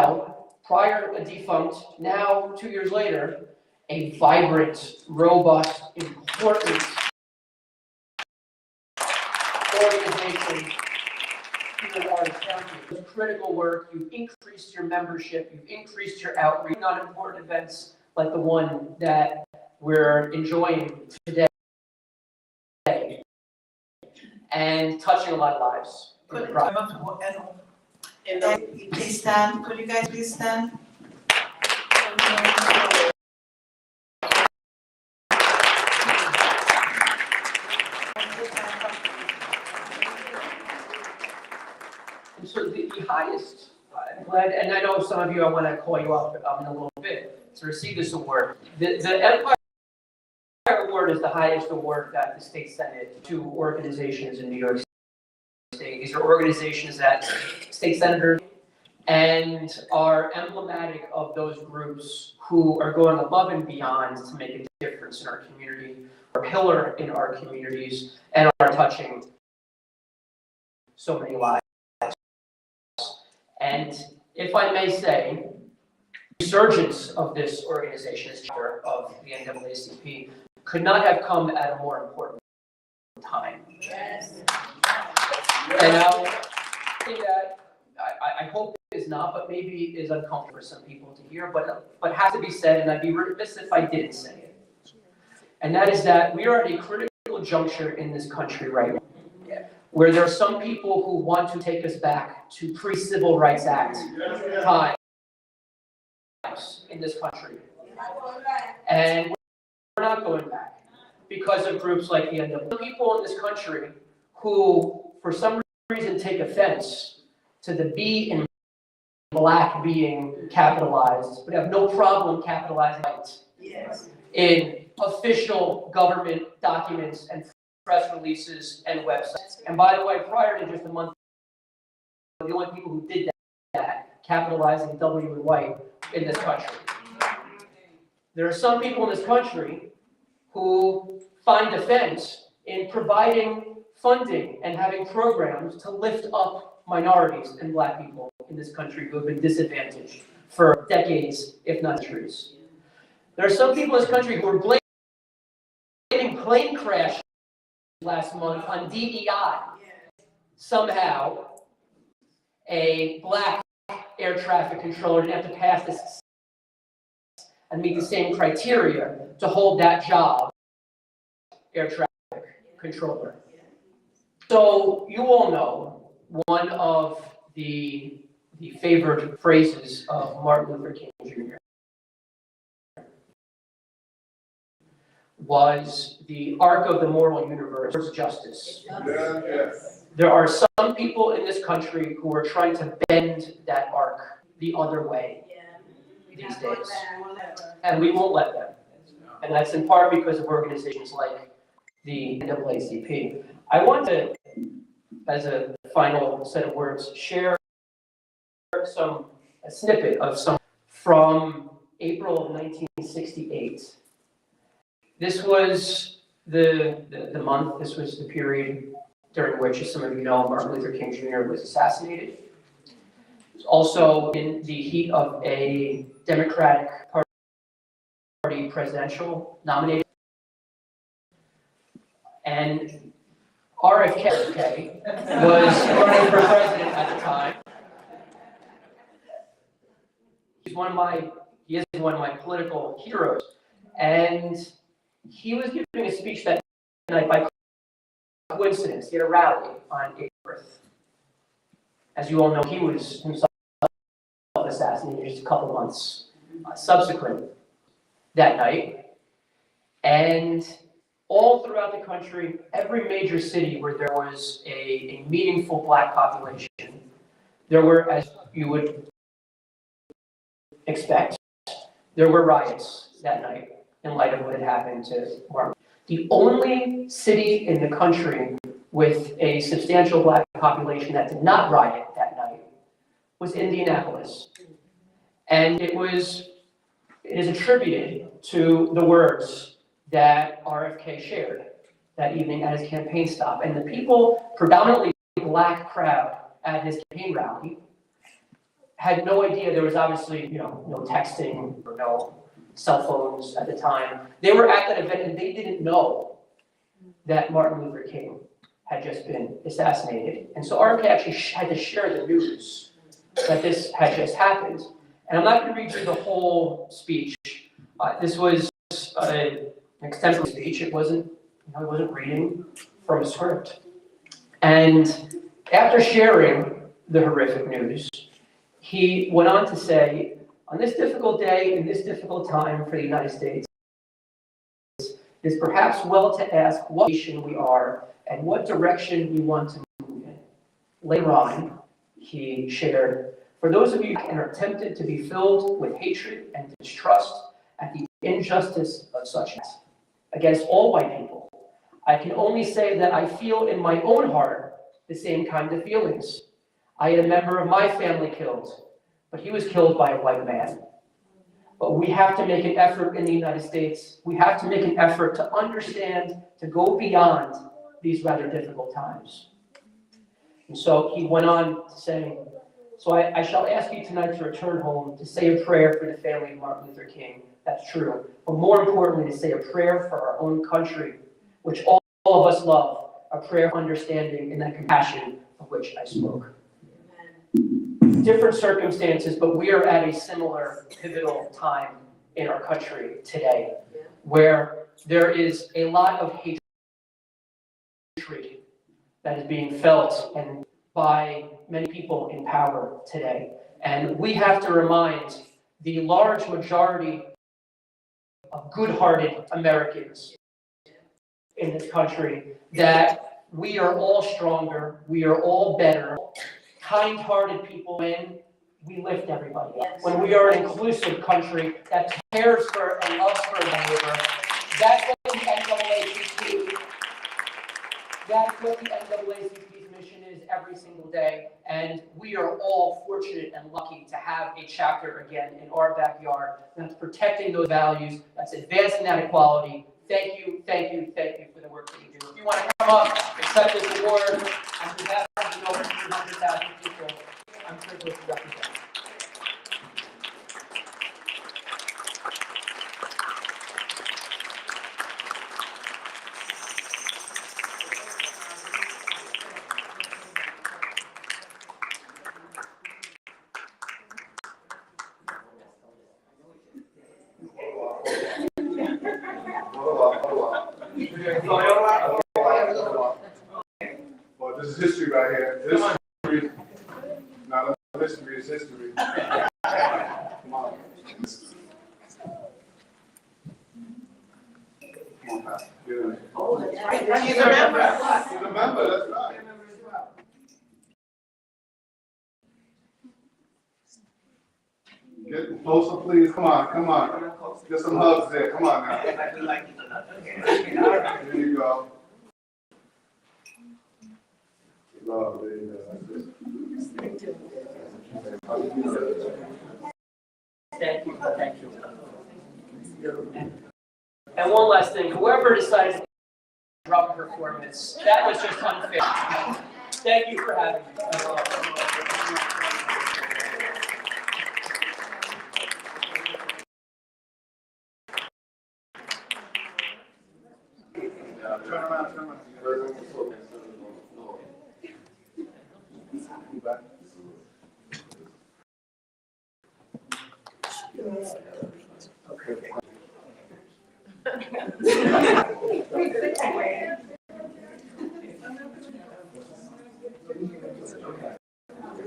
prior a defunct, now 2 years later, a vibrant, robust, important organization here in Orange County. It's critical work. You've increased your membership. You've increased your outreach on important events like the one that we're enjoying today, and touching a lot of lives. Could you please stand? Could you guys please stand? And so the highest, I'm glad, and I know some of you, I want to call you up in a little bit to receive this award. The Empire Award is the highest award that the state Senate to organizations in New York State. These are organizations that state senators and are emblematic of those groups who are going above and beyond to make a difference in our community, are a pillar in our communities, and are touching so many lives. And if I may say, the resurgence of this organization, this chapter of the NAACP, could not have come at a more important time. Yes. And I'll say that I hope it is not, but maybe is uncomfortable for some people to hear, but has to be said, and I'd be remiss if I didn't say it. And that is that we are at a critical juncture in this country right now, where there are some people who want to take us back to pre-Civil Rights Act times in this country. And we're not going back because of groups like the NAACP. People in this country who, for some reason, take offense to the B in black being capitalized, but have no problem capitalizing it in official government documents and press releases and websites. And by the way, prior to just a month, the only people who did that, capitalizing W in white in this country. There are some people in this country who find offense in providing funding and having programs to lift up minorities and black people in this country who have been disadvantaged for decades, if not centuries. There are some people in this country who are blaming plane crashes last month on DEI. Somehow, a black air traffic controller didn't have to pass this and meet the same criteria to hold that job, air traffic controller. So you all know one of the favorite phrases of Martin Luther King Jr. was the arc of the moral universe is justice. Yes. There are some people in this country who are trying to bend that arc the other way these days. And we won't let them. And that's in part because of organizations like the NAACP. I want to, as a final set of words, share a snippet of some from April of 1968. This was the month, this was the period during which, as some of you know, Martin Luther King Jr. was assassinated. It was also in the heat of a Democratic Party presidential nomination. And RFK was running for president at the time. He is one of my political heroes. And he was giving a speech that night by coincidence. He had a rally on April 4th. As you all know, he was himself assassinated just a couple months subsequent that night. And all throughout the country, every major city where there was a meaningful Black population, there were, as you would expect, there were riots that night in light of what had happened to Martin. The only city in the country with a substantial Black population that did not riot that night was Indianapolis. And it is attributed to the words that RFK shared that evening at his campaign stop. And the people, predominantly Black crowd at his campaign rally, had no idea. There was obviously, no texting or no cell phones at the time. They were at that event and they didn't know that Martin Luther King had just been assassinated. And so RFK actually had to share the news that this had just happened. And I'm not going to read you the whole speech. This was an extensive speech. It wasn't reading from a script. And after sharing the horrific news, he went on to say, on this difficult day, in this difficult time for the United States, it is perhaps well to ask what nation we are and what direction we want to move in. Later on, he shared, for those of you who are tempted to be filled with hatred and distrust at the injustice of such acts against all white people, I can only say that I feel in my own heart the same kind of feelings. I had a member of my family killed, but he was killed by a white man. But we have to make an effort in the United States. We have to make an effort to understand, to go beyond these rather difficult times. And so he went on to say, so I shall ask you tonight to return home to say a prayer for the family of Martin Luther King. That's true. But more importantly, to say a prayer for our own country, which all of us love, a prayer of understanding and that compassion of which I spoke. Different circumstances, but we are at a similar pivotal time in our country today, where there is a lot of hatred that is being felt and by many people in power today. And we have to remind the large majority of good-hearted Americans in this country that we are all stronger, we are all better, kind-hearted people when we lift everybody up. When we are an inclusive country that cares for and loves for the neighbor, that's what the NAACP, NAACP's mission is every single day. And we are all fortunate and lucky to have a chapter again in our backyard that's protecting those values, that's advancing that equality. Thank you for the work that you do. If you want to come up, accept this award on behalf of the over 300,000 people I'm privileged to represent. Well, this is history right here. History, not a mystery, it's history. Come on. Come on, Pastor. Get in there. He's a member. He's a member, that's right. Get closer, please. Come on. Get some hugs there. Come on now. There you go. Love, there you go. Thank you. And one last thing, whoever decides to drop a performance, that was just unfair. Thank you for having me. Turn around.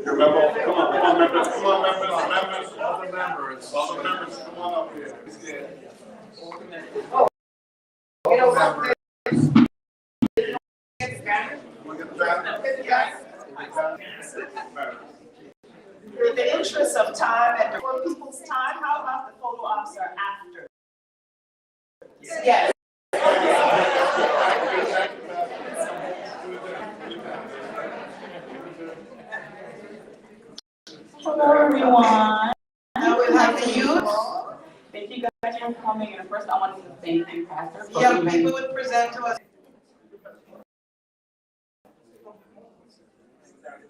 Remember, come on, members, other members, come on up here. You know something? In the interest of time and for people's time, how about the photo ops are after? Yes. Hello, everyone. Now we'll have the youth. Thank you guys for coming. And first, I want to thank you, Pastor, for Young giving. people would present to us.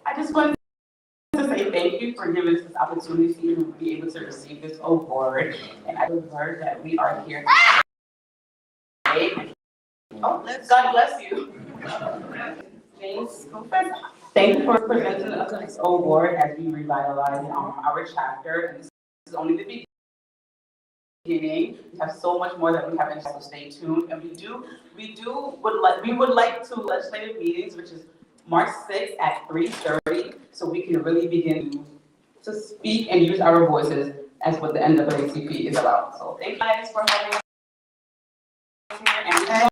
I just wanted to say thank you for giving us this opportunity to be able to receive this award. And I heard that we are here today. Oh, God bless you. Thank you for presenting us this award as we revitalize our chapter. And this is only the beginning. We have so much more that we haven't, so stay tuned. And we would like to legislative meetings, which is March 6th at 3:30, so we can really begin to speak and use our voices as what the NAACP is about. So thank you guys for having us here.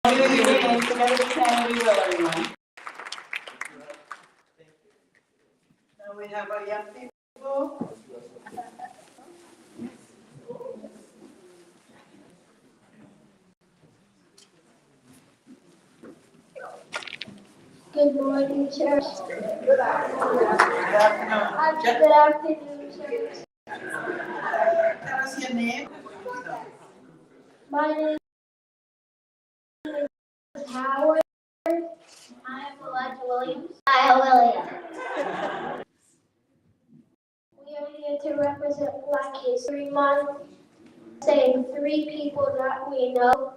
And together we can, we will, everyone. Now we have our young people. Good morning, church. Good afternoon. Good afternoon, church. Tell us your name. My name is Howard. I am Elijah Williams. We are here to represent Black History Month, saying 3 people that we know.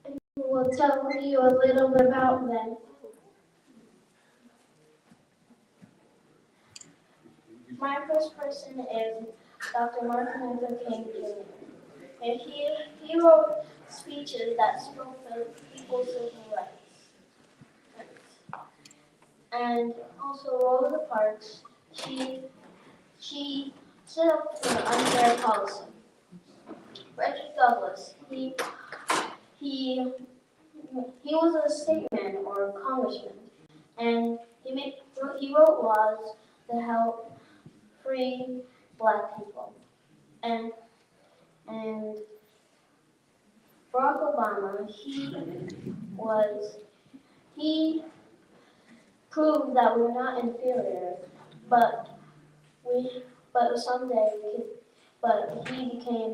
And we'll tell you a little bit about them. My first person is Dr. Martin Luther King Jr. And he wrote speeches that spoke for people's civil rights. And also Rosa Parks, she stood up for unfair policy. Frederick Douglass, he was a statesman or a congressman, and he wrote laws to help free Black people. And Barack Obama, he proved that we're not inferior, but he became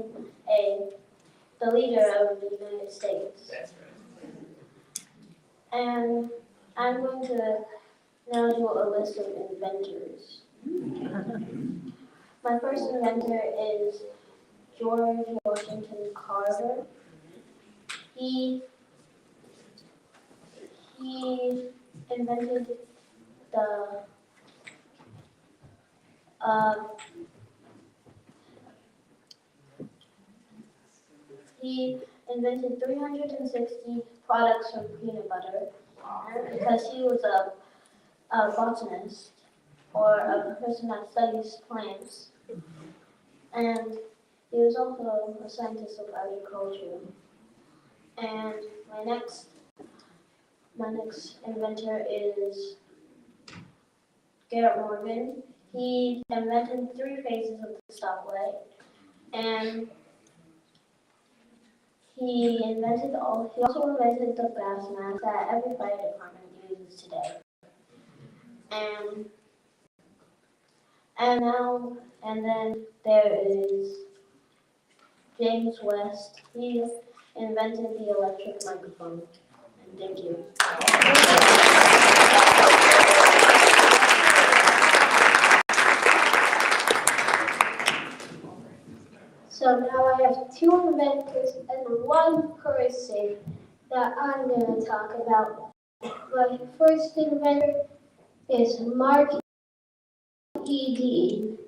the leader of the United States. That's right. And I'm going to now do a list of inventors. My first inventor is George Washington Carver. He invented he invented 360 products from peanut butter because he was a botanist or a person that studies plants. And he was also a scientist of agriculture. And my next inventor is Garrett Morgan. He invented 3 phases of the stoplight, and he also invented the gas mask that every fire department uses today. And then there is James West. He invented the electric microphone. And thank you. So now I have 2 inventors and 1 person that I'm going to talk about. My first inventor is Mark E.D.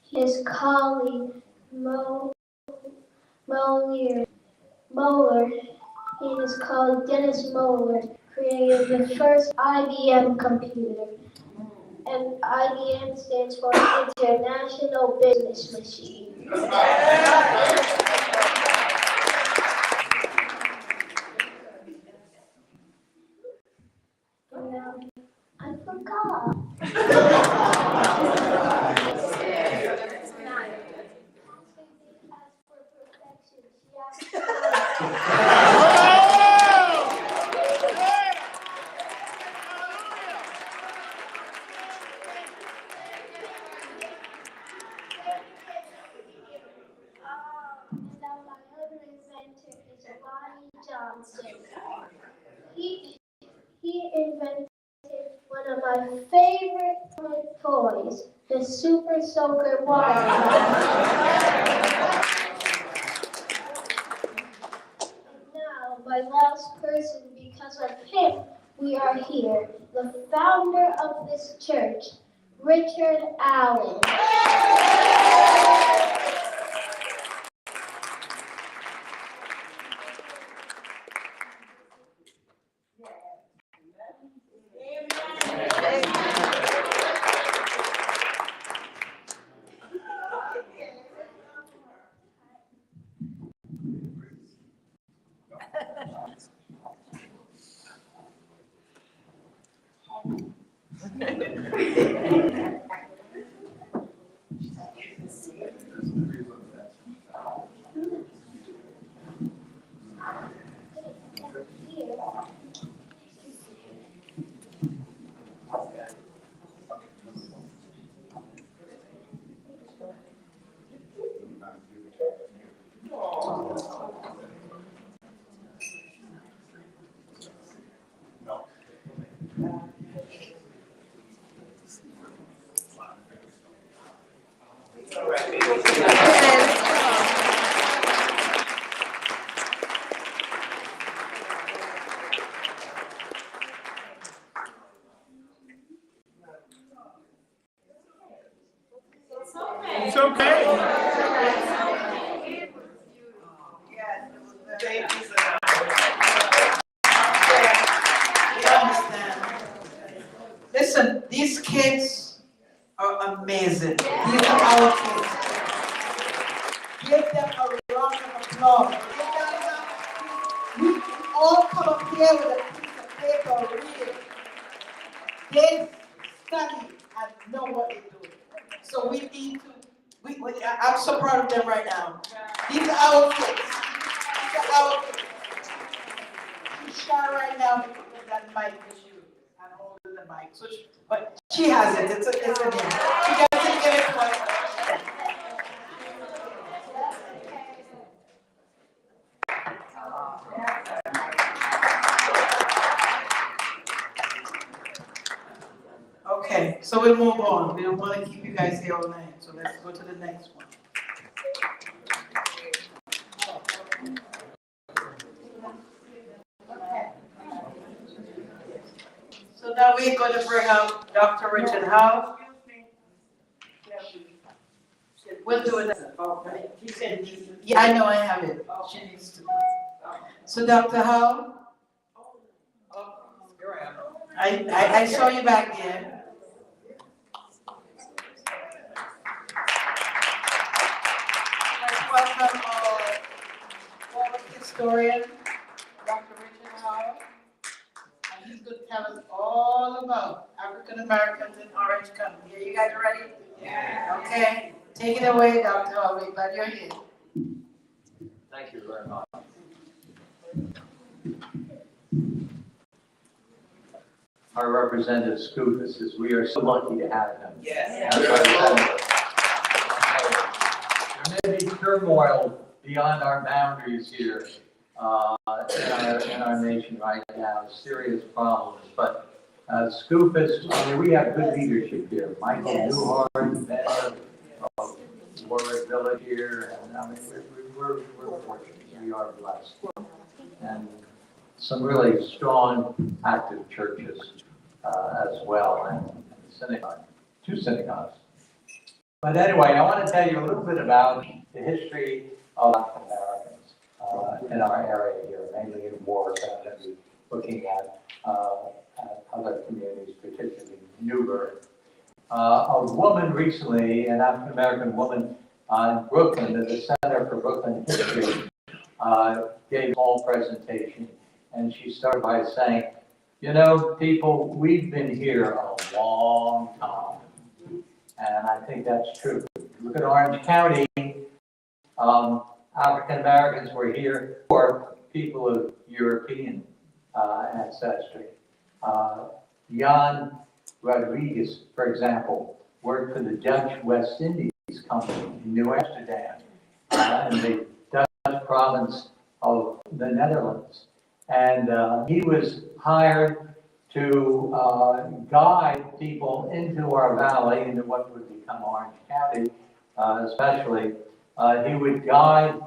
His colleague, Moeller, and his colleague Dennis Moeller created the first IBM computer. And IBM stands for International Business Machine. He invented one of my favorite toys, the Super Soaker water slide. Now, my last person, because of him, we are here. The founder of this church, Richard Allen. It's okay. We understand. Listen, these kids are amazing. These are our kids. Give them a round of applause. We all come up here with a piece of paper reading. They study and know what they're doing. So we need to, I'm so proud of them right now. These are our kids. These are our kids. She's shy right now because of that mic issue and holding the mic. So but she has it. It's in there. She doesn't give it to us. Okay, so we'll move on. We don't want to keep you guys here all night, so let's go to the next one. So now we're going to bring up Dr. Richard Howe. We'll do it. Yeah, I know I have it. She needs to. So Dr. Howe? I saw you back there. Let's welcome our former historian, Dr. Richard Howe. And he's going to tell us all about African Americans in Orange County. Are you guys ready? Yeah. Okay, take it away, Dr. Howe. We're glad you're here. Thank you very much. Our representative Scoofus, we are so lucky to have him. Yes. There may be turmoil beyond our boundaries here in our nation right now, serious problems. But Scoofus, I mean, we have good leadership here. Michael Newhart, Mayor of Warwick Village here, and I mean, we're fortunate. We are blessed. And some really strong, active churches as well, and synagogue, 2 synagogues. But anyway, I want to tell you a little bit about the history of African Americans in our area here, mainly in Warwick. I'm going to be looking at other communities, particularly Newburgh. A woman recently, an African American woman in Brooklyn, at the Center for Brooklyn History, gave a small presentation. And she started by saying, you know, people, we've been here a long time. And I think that's true. Look at Orange County. African Americans were here for people of European ancestry. Jan Rodriguez, for example, worked for the Dutch West Indies Company in New Amsterdam, in the Dutch province of the Netherlands. And he was hired to guide people into our valley, into what would become Orange County, especially. He would guide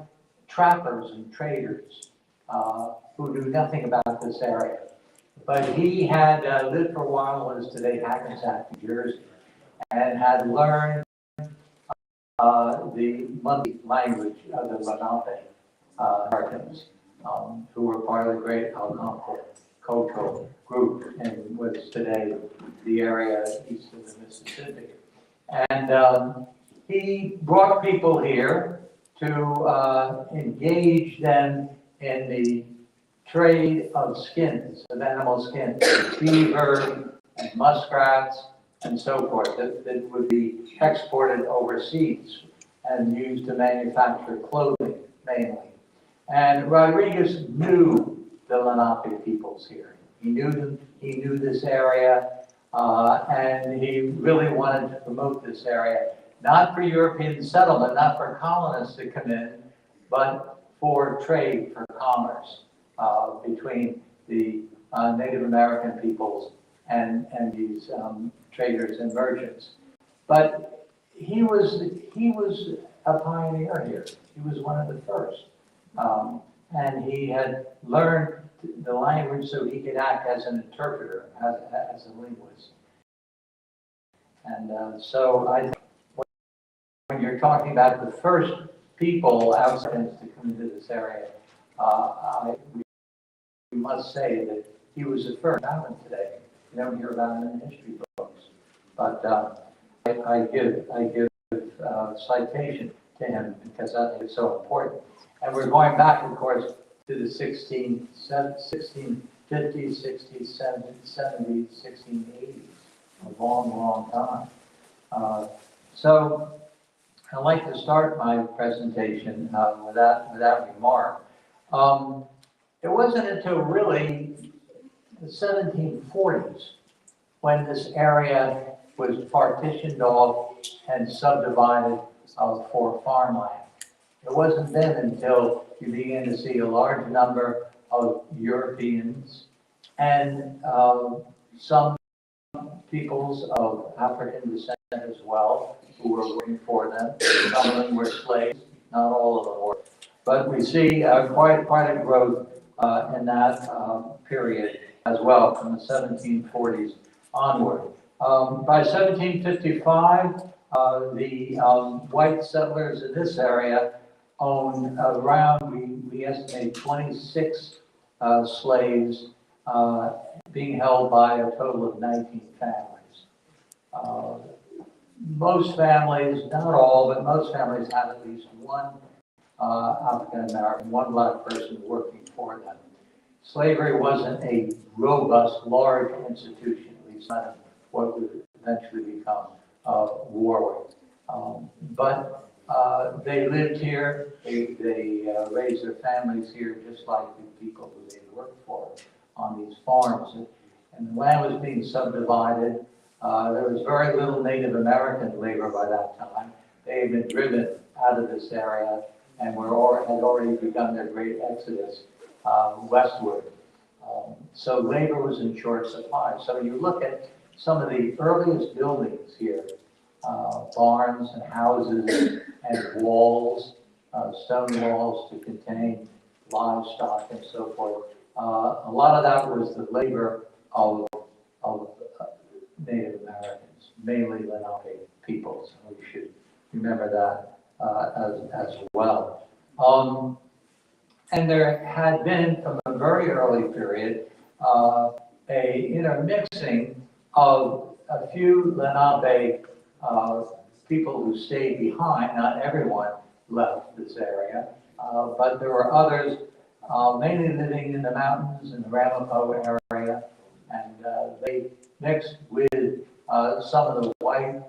trappers and traders who knew nothing about this area. But he had lived for a while in what is today Hackensack, New Jersey, and had learned the Mundi language of the Lenape Americans, who were part of the great Algonquin cultural group in what is today the area east of the Mississippi. And he brought people here to engage them in the trade of skins, of animal skins, beaver and muskrats and so forth, that would be exported overseas and used to manufacture clothing mainly. And Rodriguez knew the Lenape peoples here. He knew them, he knew this area, and he really wanted to promote this area, not for European settlement, not for colonists to come in, but for trade, for commerce between the Native American peoples and these traders and merchants. But he was a pioneer here. He was one of the first. And he had learned the language so he could act as an interpreter, as a linguist. And so I think when you're talking about the first people outside to come into this area, we must say that he was the first. Found him today. You don't hear about him in the history books, but I give citation to him because I think it's so important. And we're going back, of course, to the 1650s, 60s, 70s, 1680s, a long, long time. So I'd like to start my presentation with that remark. It wasn't until really the 1740s when this area was partitioned off and subdivided for farmland. It wasn't then until you began to see a large number of Europeans and some peoples of African descent as well who were working for them. Some of them were slaves, not all of them were. But we see quite a growth in that period as well, from the 1740s onward. By 1755, the white settlers in this area owned around, we estimate 26 slaves being held by a total of 19 families. Most families, not all, but most families have at least one African American, one black person working for them. Slavery wasn't a robust, large institution, at least not what would eventually become Warwick. But they lived here, they raised their families here just like the people who they worked for on these farms. And the land was being subdivided. There was very little Native American labor by that time. They had been driven out of this area and had already begun their great exodus westward. So labor was in short supply. So you look at some of the earliest buildings here, barns and houses and walls, stone walls to contain livestock and so forth. A lot of that was the labor of Native Americans, mainly Lenape peoples. We should remember that as well. And there had been, from a very early period, a intermixing of a few Lenape people who stayed behind. Not everyone left this area, but there were others mainly living in the mountains in the Ramapo area, and they mixed with some of the white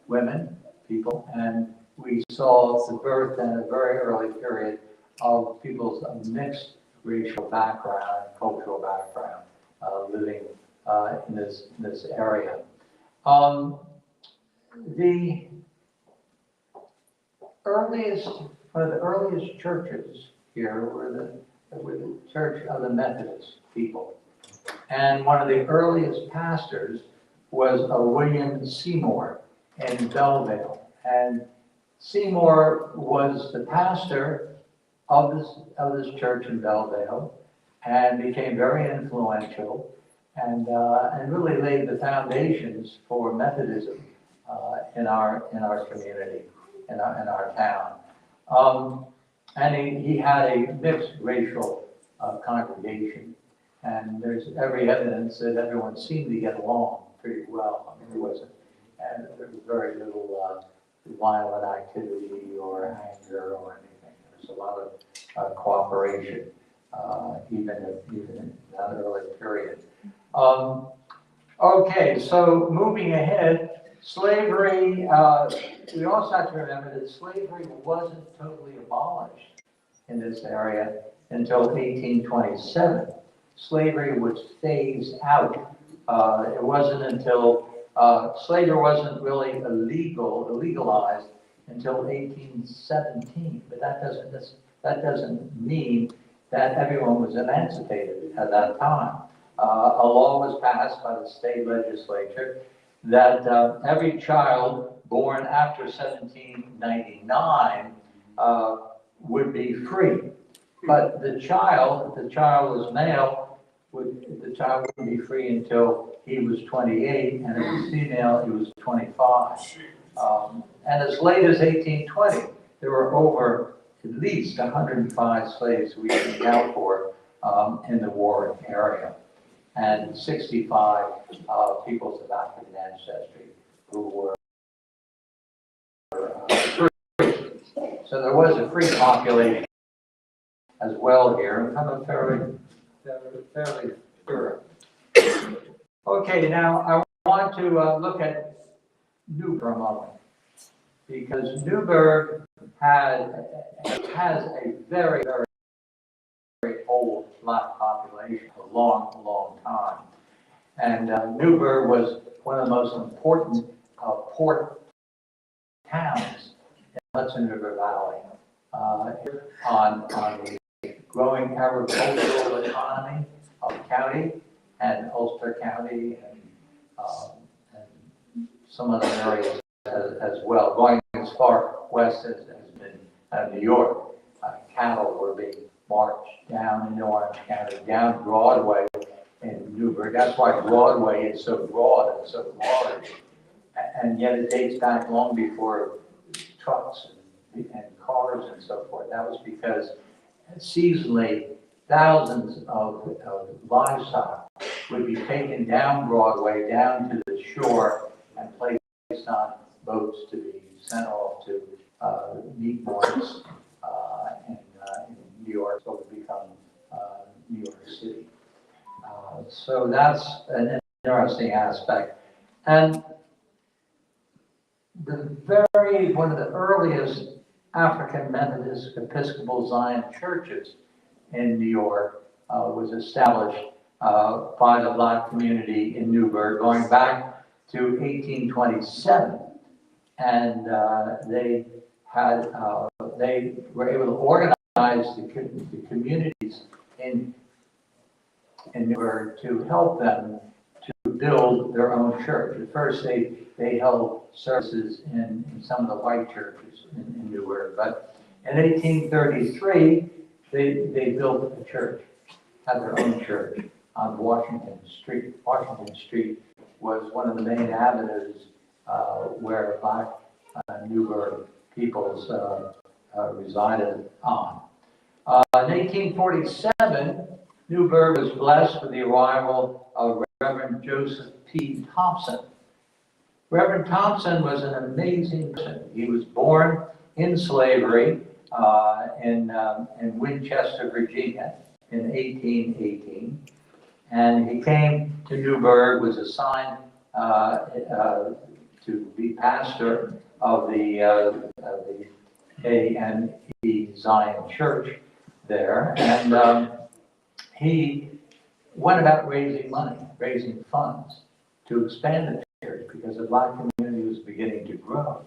women, people, and we saw the birth in a very early period of people's mixed racial background, cultural background, living in this area. The earliest, one of the earliest churches here were with the Church of the Methodist people. And one of the earliest pastors was a William Seymour in Belleville. And Seymour was the pastor of this church in Belleville and became very influential and really laid the foundations for Methodism in our community, in our town. And he had a mixed racial congregation, and there's every evidence that everyone seemed to get along pretty well. I mean, there was very little violent activity or anger or anything. There was a lot of cooperation, even in that early period. Okay, so moving ahead, slavery, we also have to remember that slavery wasn't totally abolished in this area until 1827. Slavery was phased out. It wasn't until slavery wasn't really legalized until 1817, but that doesn't mean that everyone was emancipated at that time. A law was passed by the state legislature that every child born after 1799 would be free. But the child, if the child was male, the child wouldn't be free until he was 28, and if he was female, he was 25. And as late as 1820, there were over at least 105 slaves we can account for in the war area, and 65 peoples of African ancestry who were free. So there was a free population as well here, and I'm fairly sure. Okay, now I want to look at Newburgh a moment, because Newburgh has a very, very, very old black population, a long, long time. And Newburgh was one of the most important port towns in the Hudson River Valley on the growing agricultural economy of the county and Ulster County and some other areas as well, going as far west as New York. Cattle were being marched down into Orange County, down Broadway in Newburgh. That's why Broadway is so broad and so large. And yet it dates back long before trucks and cars and so forth. That was because seasonally, thousands of livestock would be taken down Broadway, down to the shore, and placed on boats to be sent off to meat markets in New York, so it would become New York City. So that's an interesting aspect. And one of the earliest African Methodist Episcopal Zion churches in New York was established by the black community in Newburgh going back to 1827. And they were able to organize the communities in Newburgh to help them to build their own church. At first, they held services in some of the white churches in Newburgh, but in 1833, they built a church, had their own church on Washington Street. Washington Street was one of the main avenues where black Newburgh peoples resided on. In 1847, Newburgh was blessed with the arrival of Reverend Joseph P. Thompson. Reverend Thompson was an amazing person. He was born in slavery in Winchester, Virginia in 1818. And he came to Newburgh, was assigned to be pastor of the A&E Zion Church there. And he went about raising money, raising funds to expand the church because the black community was beginning to grow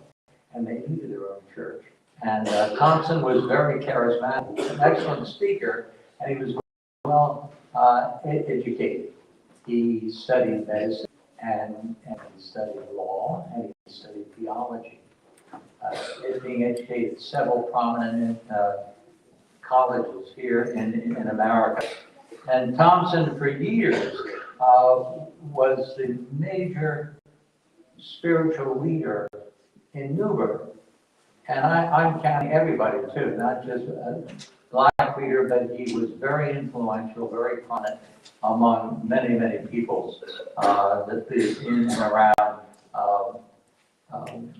and they needed their own church. And Thompson was very charismatic, an excellent speaker, and he was well educated. He studied medicine and he studied law and he studied theology. Being educated at several prominent colleges here in America. And Thompson, for years, was the major spiritual leader in Newburgh. And I'm counting everybody too, not just a Black leader, but he was very influential, very prominent among many, many peoples that lived in and around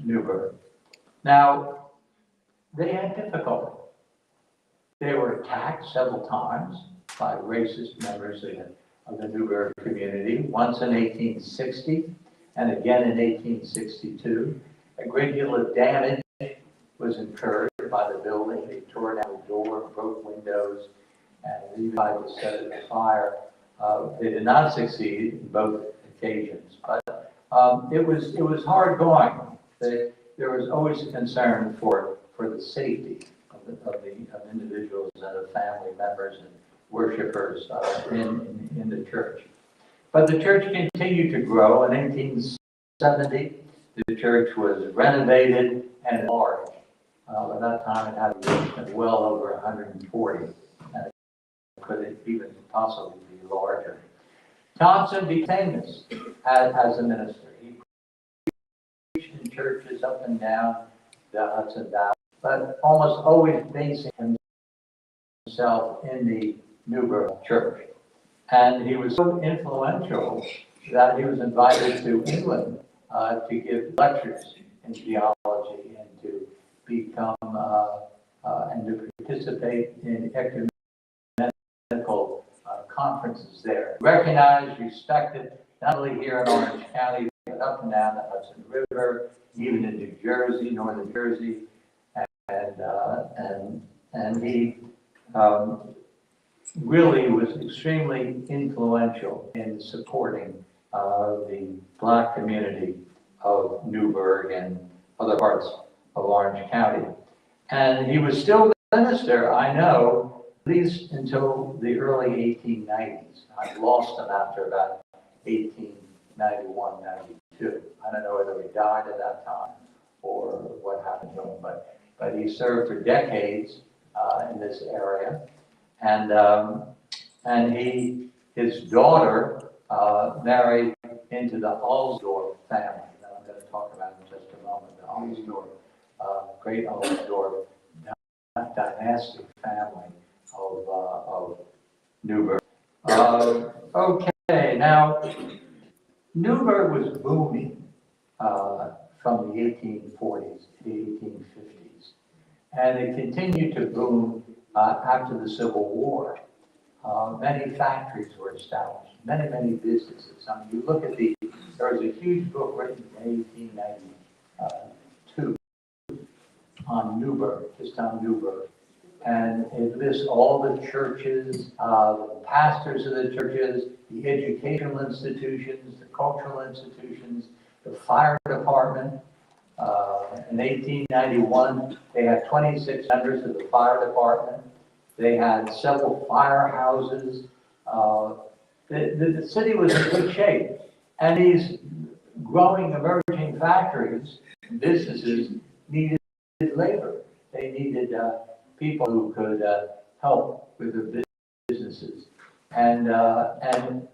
Newburgh. Now, they had difficulty. They were attacked several times by racist members of the Newburgh community, once in 1860 and again in 1862. A great deal of damage was incurred by the building. They tore down the door, broke windows, and even tried to set it afire. They did not succeed in both occasions, but it was hard going. There was always a concern for the safety of individuals and of family members and worshipers in the church. But the church continued to grow. In 1870, the church was renovated and enlarged. By that time, it had a population of well over 140, and it could even possibly be larger. Thompson became famous as a minister. He preached in churches up and down the Hudson Valley, but almost always basing himself in the Newburgh church. And he was so influential that he was invited to England to give lectures in theology and to become and to participate in ecumenical conferences there. Recognized, respected, not only here in Orange County, but up and down the Hudson River, even in New Jersey, northern Jersey, and he really was extremely influential in supporting the Black community of Newburgh and other parts of Orange County. And he was still the minister, I know, at least until the early 1890s. I lost him after about 1891, 92. I don't know whether he died at that time or what happened to him, but he served for decades in this area. And his daughter married into the Alsdorf family. That I'm going to talk about in just a moment. The Alsdorf, great Alsdorf dynastic family of Newburgh. Okay, now Newburgh was booming from the 1840s to the 1850s, and it continued to boom after the Civil War. Many factories were established, many businesses. I mean, you look at there was a huge book written in 1892 on Newburgh, just on Newburgh. And it lists all the churches, the pastors of the churches, the educational institutions, the cultural institutions, the fire department. In 1891, they had 26 members of the fire department. They had several firehouses. The city was in good shape. And these growing, emerging factories, businesses needed labor. They needed people who could help with their businesses. And I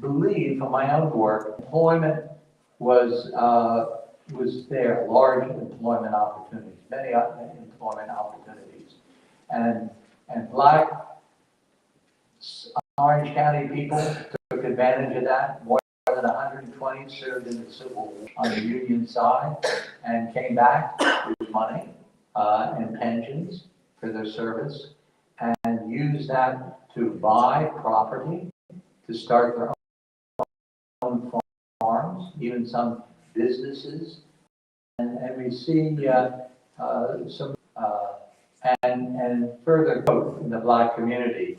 believe from my own work, employment was there, large employment opportunities, many employment opportunities. And Black Orange County people took advantage of that. More than 120 served in the Civil War on the Union side and came back with money and pensions for their service and used that to buy property, to start their own farms, even some businesses. And we see some and further growth in the Black community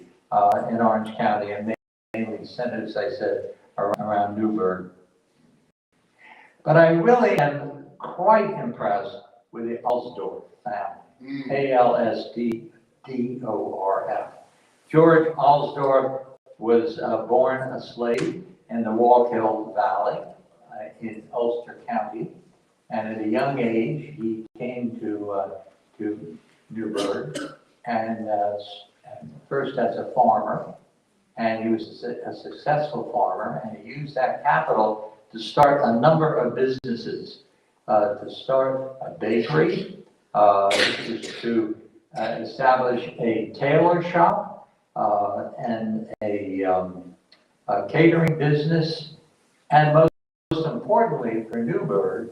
in Orange County, and mainly centered, as I said, around Newburgh. But I really am quite impressed with the Alsdorf family, D-O-R-F. George Alsdorf was born a slave in the Wallkill Valley in Ulster County. And at a young age, he came to Newburgh and first as a farmer. And he was a successful farmer, and he used that capital to start a number of businesses. To start a bakery, to establish a tailor shop, and a catering business, and most importantly for Newburgh,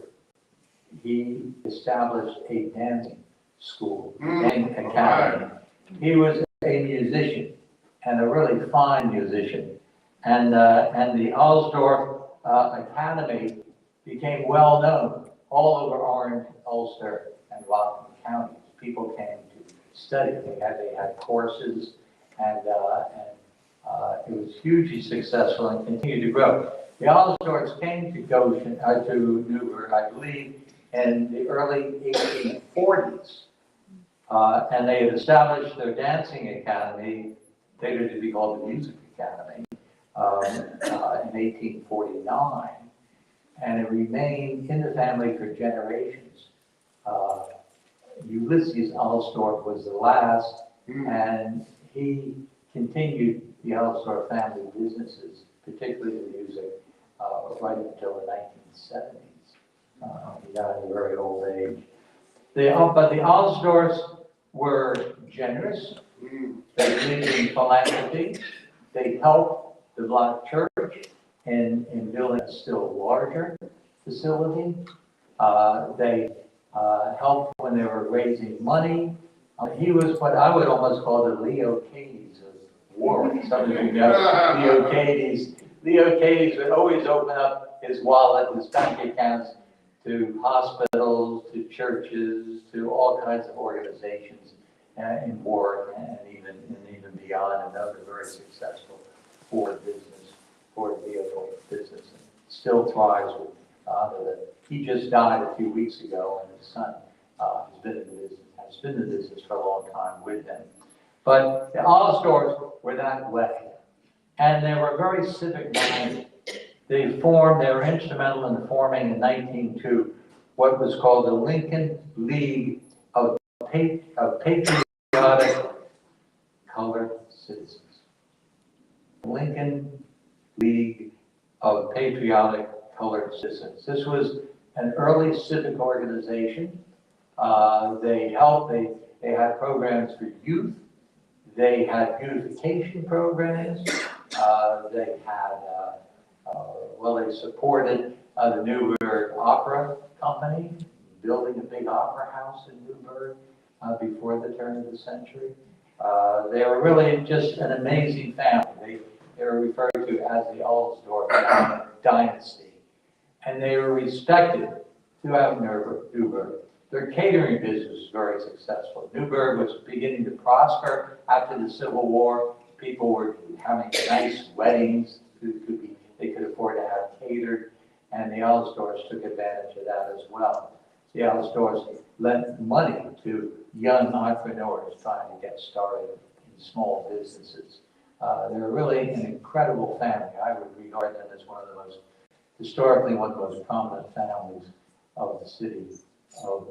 he established a dancing school, an academy. He was a musician, and a really fine musician. And the Alsdorf Academy became well known all over Orange, Ulster, and Rockland counties. People came to study. They had courses, and it was hugely successful and continued to grow. The Alsdorfs came to Goshen, to Newburgh, I believe, in the early 1840s. And they had established their dancing academy, later to be called the Music Academy, in 1849. And it remained in the family for generations. Ulysses Alsdorf was the last, and he continued the Alsdorf family businesses, particularly the music, right until the 1970s. He died at a very old age. But the Alsdorfs were generous. They believed in philanthropy. They helped the Black Church in building a still larger facility. They helped when they were raising money. He was what I would almost call the Leo Cades of war. Some of you know Leo Cades. Leo Cades would always open up his wallet, his bank accounts, to hospitals, to churches, to all kinds of organizations in war and even beyond. Another very successful Ford vehicle business, and still thrives with he just died a few weeks ago, and his son has been in the business for a long time with them. But the Alsdorfs were that way, and they were very civic minded. They were instrumental in forming in 1902 what was called the Lincoln League of Patriotic Colored Citizens. Lincoln League of Patriotic Colored Citizens. This was an early civic organization. They had programs for youth. They had beautification programs. They supported the Newburgh Opera Company, building a big opera house in Newburgh before the turn of the century. They were really just an amazing family. They were referred to as the Alsdorf dynasty. And they were respected throughout Newburgh. Their catering business was very successful. Newburgh was beginning to prosper after the Civil War. People were having nice weddings. They could afford to have catered, and the Alsdorfs took advantage of that as well. The Alsdorfs lent money to young entrepreneurs trying to get started in small businesses. They're really an incredible family. I would regard them as historically one of the most prominent families of the city of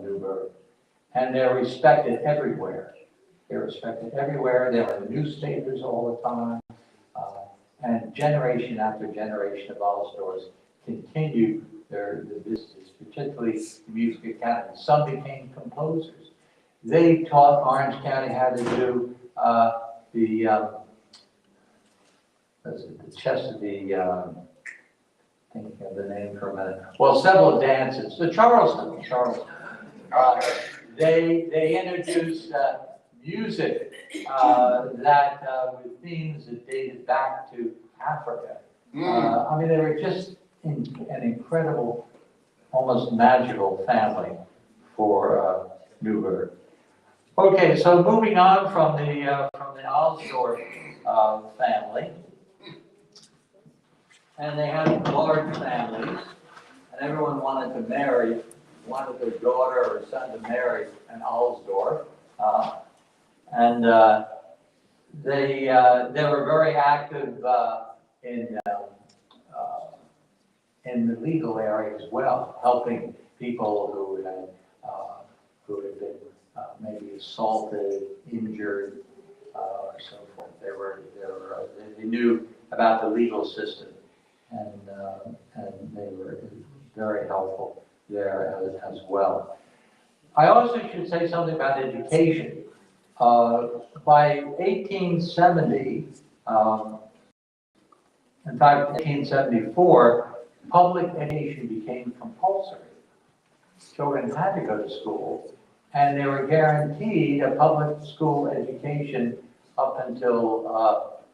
Newburgh. And they're respected everywhere. They're respected everywhere. They're in the newspapers all the time. And generation after generation of Alsdorfs continue their business, particularly the Music Academy. Some became composers. They taught Orange County how to do the chest of the, thinking of the name for a minute. Well, several dances. The Charleston. They introduced music that with themes that dated back to Africa. I mean, they were just an incredible, almost magical family for Newburgh. Okay, so moving on from the Alsdorf family, and they had large families, and everyone wanted their daughter or son to marry an Alsdorf. And they were very active in the legal area as well, helping people who had been maybe assaulted, injured, or so forth. They knew about the legal system, and they were very helpful there as well. I also should say something about education. By 1870, in fact, 1874, public education became compulsory. Children had to go to school, and they were guaranteed a public school education up until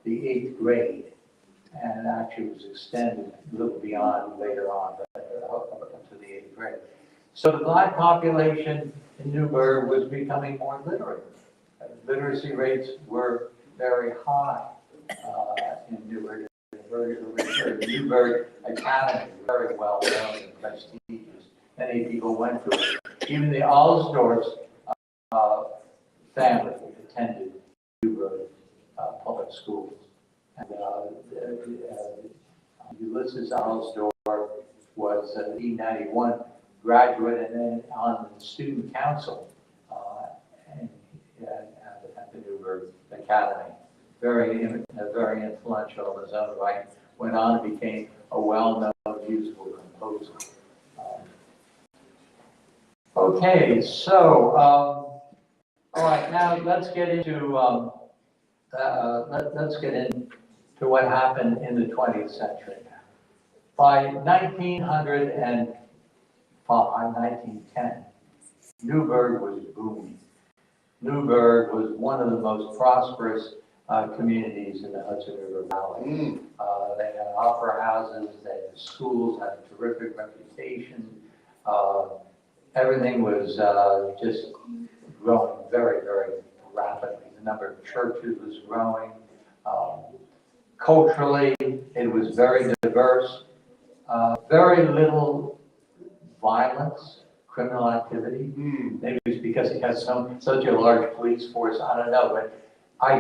the 8th grade. And actually was extended a little beyond later on, but up to the 8th grade. So the Black population in Newburgh was becoming more literate. Literacy rates were very high in Newburgh. The Newburgh Academy, very well known and prestigious. Many people went to it. Even the Alsdorf family attended Newburgh public schools. And Ulysses Alsdorf was an 1891 graduate and then on the student council at the Newburgh Academy. Very influential in his own right. Went on and became a well-known musical composer. Okay, so all right, now let's get into what happened in the 20th century. By 1910, Newburgh was booming. Newburgh was one of the most prosperous communities in the Hudson River Valley. They had opera houses, they had schools, had a terrific reputation. Everything was just growing very, very rapidly. The number of churches was growing. Culturally, it was very diverse. Very little violence, criminal activity. Maybe it's because it has such a large police force. I don't know, but I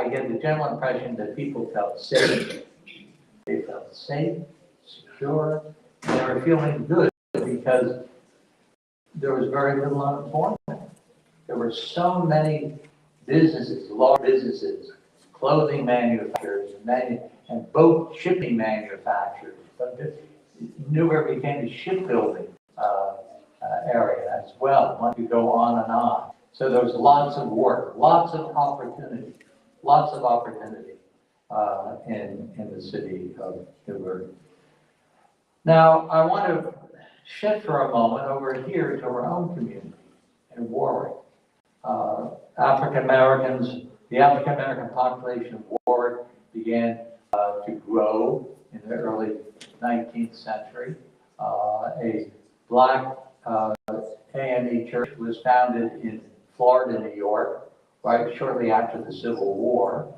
get the general impression that people felt safe. They felt safe, secure. They were feeling good because there was very little unemployment. There were so many businesses, large businesses, clothing manufacturers, and boat shipping manufacturers. But Newburgh became a shipbuilding area as well. One could go on and on. So there was lots of work, lots of opportunity in the city of Newburgh. Now, I want to shift for a moment over here to our own community in Warwick. The African American population of Warwick began to grow in the early 19th century. A Black AME church was founded in Florida, New York, right shortly after the Civil War.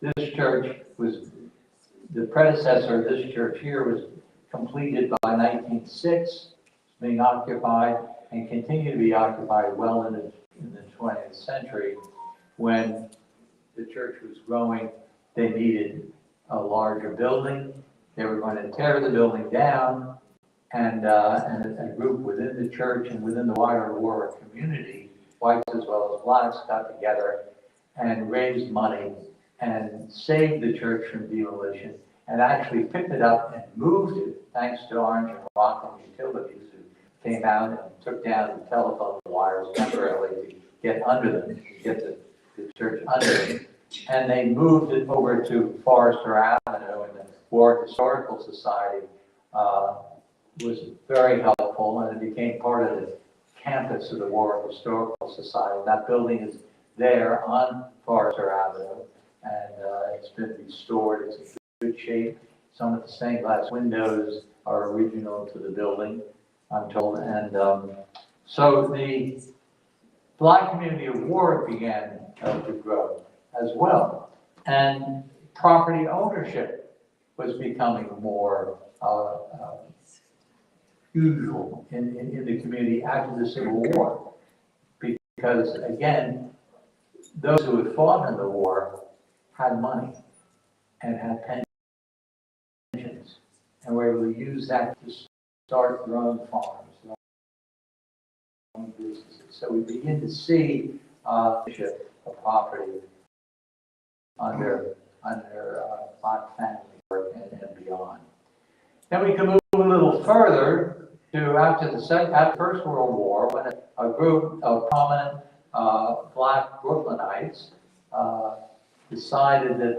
This church was, the predecessor of this church here was completed by 1906, being occupied and continued to be occupied well in the 20th century. When the church was growing, they needed a larger building. They were going to tear the building down, and a group within the church and within the wider Warwick community, whites as well as blacks, got together and raised money and saved the church from demolition and actually picked it up and moved it, thanks to Orange and Rockland Utilities, who came out and took down the telephone wires temporarily to get under them, to get the church under them. And they moved it over to Forester Avenue, and the Warwick Historical Society was very helpful, and it became part of the campus of the Warwick Historical Society. That building is there on Forester Avenue, and it's been restored. It's in good shape. Some of the stained glass windows are original to the building, I'm told. And so the Black community of Warwick began to grow as well. And property ownership was becoming more usual in the community after the Civil War. Because again, those who had fought in the war had money and had pensions, and were able to use that to start their own farms, their own businesses. So we begin to see ownership of property under Black family and beyond. Then we can move a little further to after the First World War, when a group of prominent Black Brooklynites decided that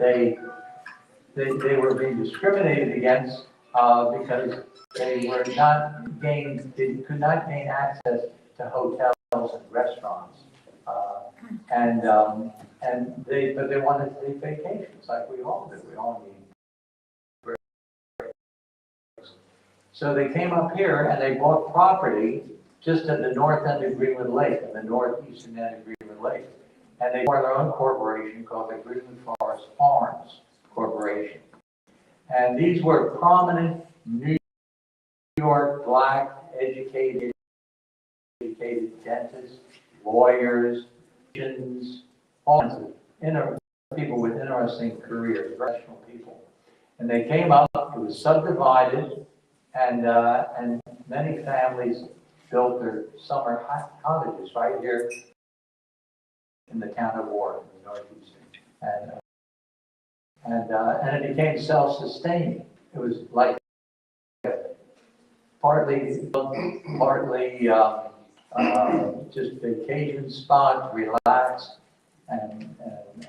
they were being discriminated against because they were not they could not gain access to hotels and restaurants, but they wanted to take vacations like we all do. We all need breaks. So they came up here and they bought property just at the north end of Greenwood Lake and the northeastern end of Greenwood Lake. And they formed their own corporation called the Greenwood Forest Farms Corporation. And these were prominent New York Black educated dentists, lawyers, all kinds of people with interesting careers, professional people. And they came up, it was subdivided, and many families built their summer cottages right here in the town of Warren, in the northeastern. And it became self-sustaining. It was like partly just vacation spot, relax, and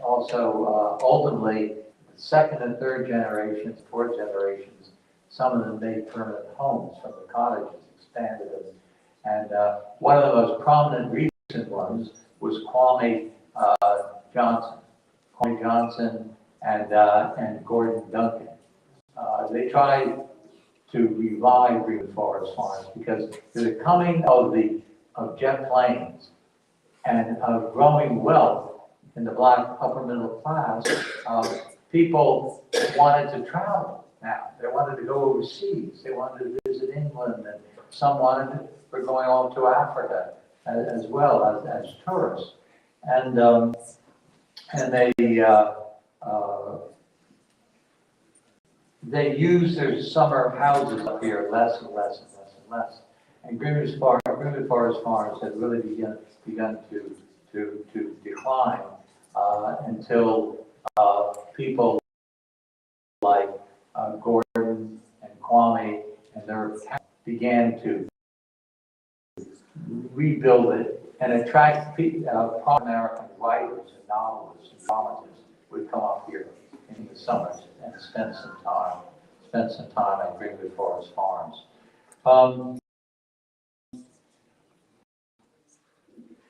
also ultimately the second and third generations, fourth generations, some of them made permanent homes from the cottages, expanded them. And one of the most prominent recent ones was Kwame Johnson. Kwame Johnson and Gordon Duncan. They tried to revive Greenwood Forest Farms because the coming of jet planes and of growing wealth in the Black upper middle class, people wanted to travel now. They wanted to go overseas. They wanted to visit England, and some were going off to Africa as well as tourists. And they use their summer houses up here less and less and less and less. And Greenwood Forest Farms had really begun to decline until people like Gordon and Kwame and their began to rebuild it and attract American writers and novelists and dramatists would come up here in the summers and spend some time at Greenwood Forest Farms.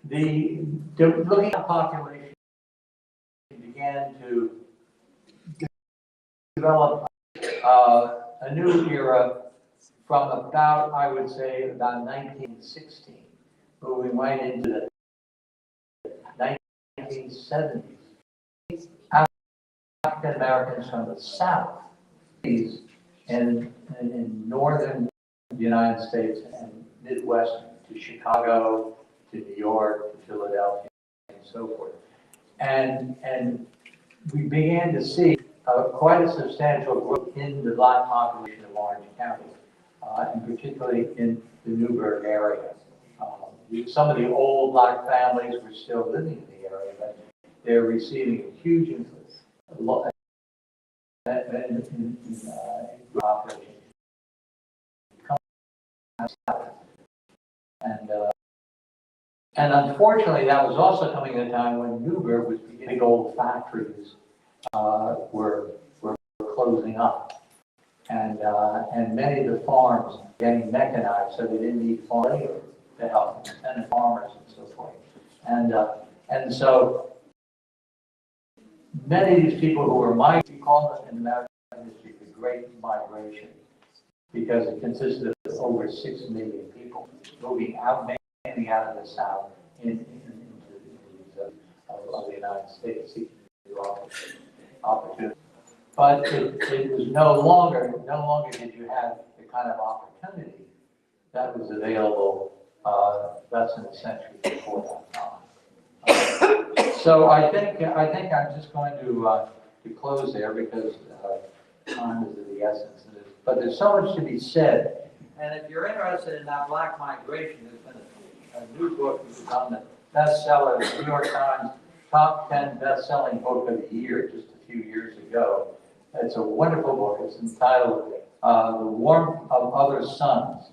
Looking at the population began to develop a new era from about, I would say, about 1916, moving right into the 1970s. African Americans from the South, in northern United States and Midwestern, to Chicago, to New York, to Philadelphia, and so forth. And we began to see quite a substantial growth in the Black population of Orange County, and particularly in the Newburgh area. Some of the old Black families were still living in the area, but they're receiving a huge influence. And unfortunately, that was also coming at a time when Newburgh was beginning, big old factories were closing up, and many of the farms getting mechanized, so they didn't need farm labor to help independent farmers and so forth. And so many of these people who were migrating, we call them in American history the Great Migration, because it consisted of over 6 million people moving out, mainly out of the South into the United States, seeking new opportunity. But it was no longer did you have the kind of opportunity that was available less than a century before that time. So I think I'm just going to close there because time is of the essence. But there's so much to be said. And if you're interested in that Black migration, there's been a new book that's on the bestseller, the New York Times top 10 best-selling book of the year just a few years ago. It's a wonderful book. It's entitled The Warmth of Other Suns,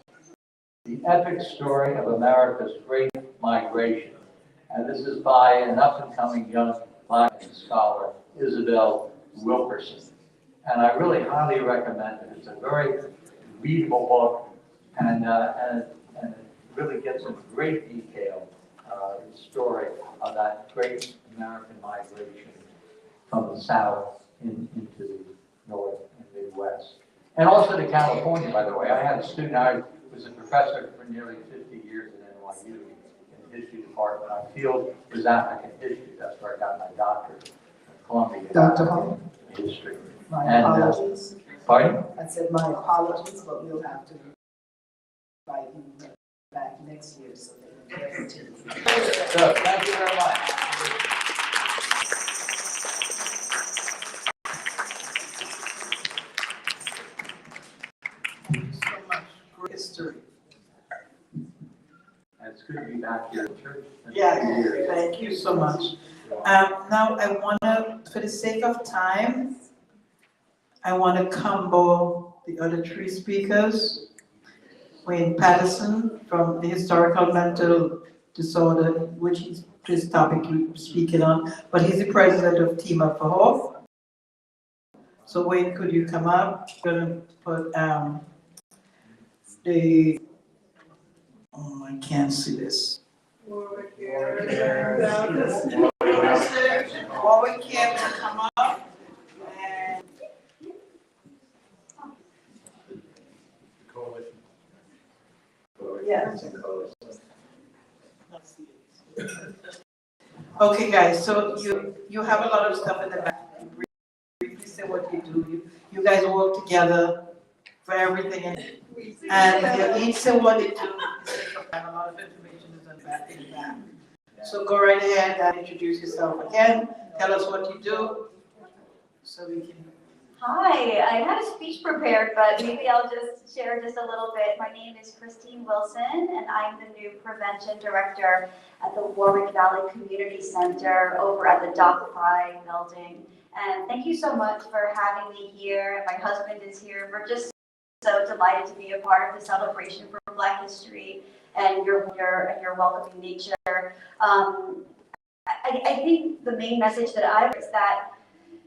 the epic story of America's great migration. And this is by an up-and-coming young Black scholar, Isabel Wilkerson. And I really highly recommend it. It's a very readable book, and it really gets into great detail the story of that great American migration from the South into the North and Midwest. And also to California, by the way. I had a student, I was a professor for nearly 50 years at NYU in the history department. My field was African history. That's where I got my doctorate at Columbia. Dr. Hall. In history. My And, apologies. Pardon? I said my apologies, but we'll have to invite you back next year so they can continue. So, thank you very much. Thank you so much. Great history. It's good to be back here at church. Yeah, thank you so much. Now I wanna, for the sake of time, I wanna combo the other three speakers. Wayne Patterson from the Historical Mental Disorder, which is his topic he's speaking on, but he's the president of Team Up for Hope. So Wayne, could you come up? Gonna put I can't see this. Warwick Care will come up. And yeah. Okay, guys, so you have a lot of stuff in the back. Briefly say what you do. You guys work together for everything, and you each say what you do. A lot of information is in the back. So go right ahead and introduce yourself again. Tell us what you do, so we can. Hi, I had a speech prepared, but maybe I'll just share just a little bit. My name is Christine Wilson, and I'm the new prevention director at the Warwick Valley Community Center over at the Doc 5 building. And thank you so much for having me here. My husband is here. We're just so delighted to be a part of the celebration for Black history and your welcoming nature. I think the main message that I have is that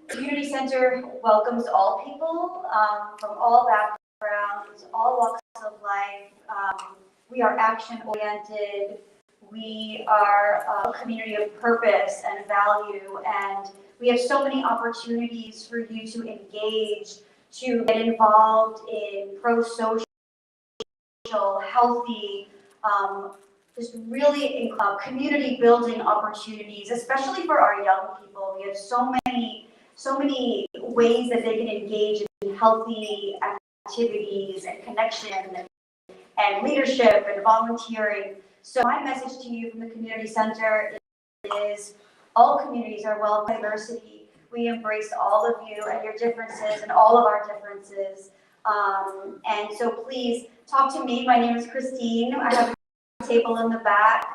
Community Center welcomes all people from all backgrounds, all walks of life. We are action-oriented. We are a community of purpose and value, and we have so many opportunities for you to engage, to get involved in pro-social, healthy, just really community building opportunities, especially for our young people. We have so many ways that they can engage in healthy activities and connection and leadership and volunteering. So my message to you from the community center is all communities are welcome. Diversity. We embrace all of you and your differences and all of our differences. And so please talk to me. My name is Christine. I have a table in the back.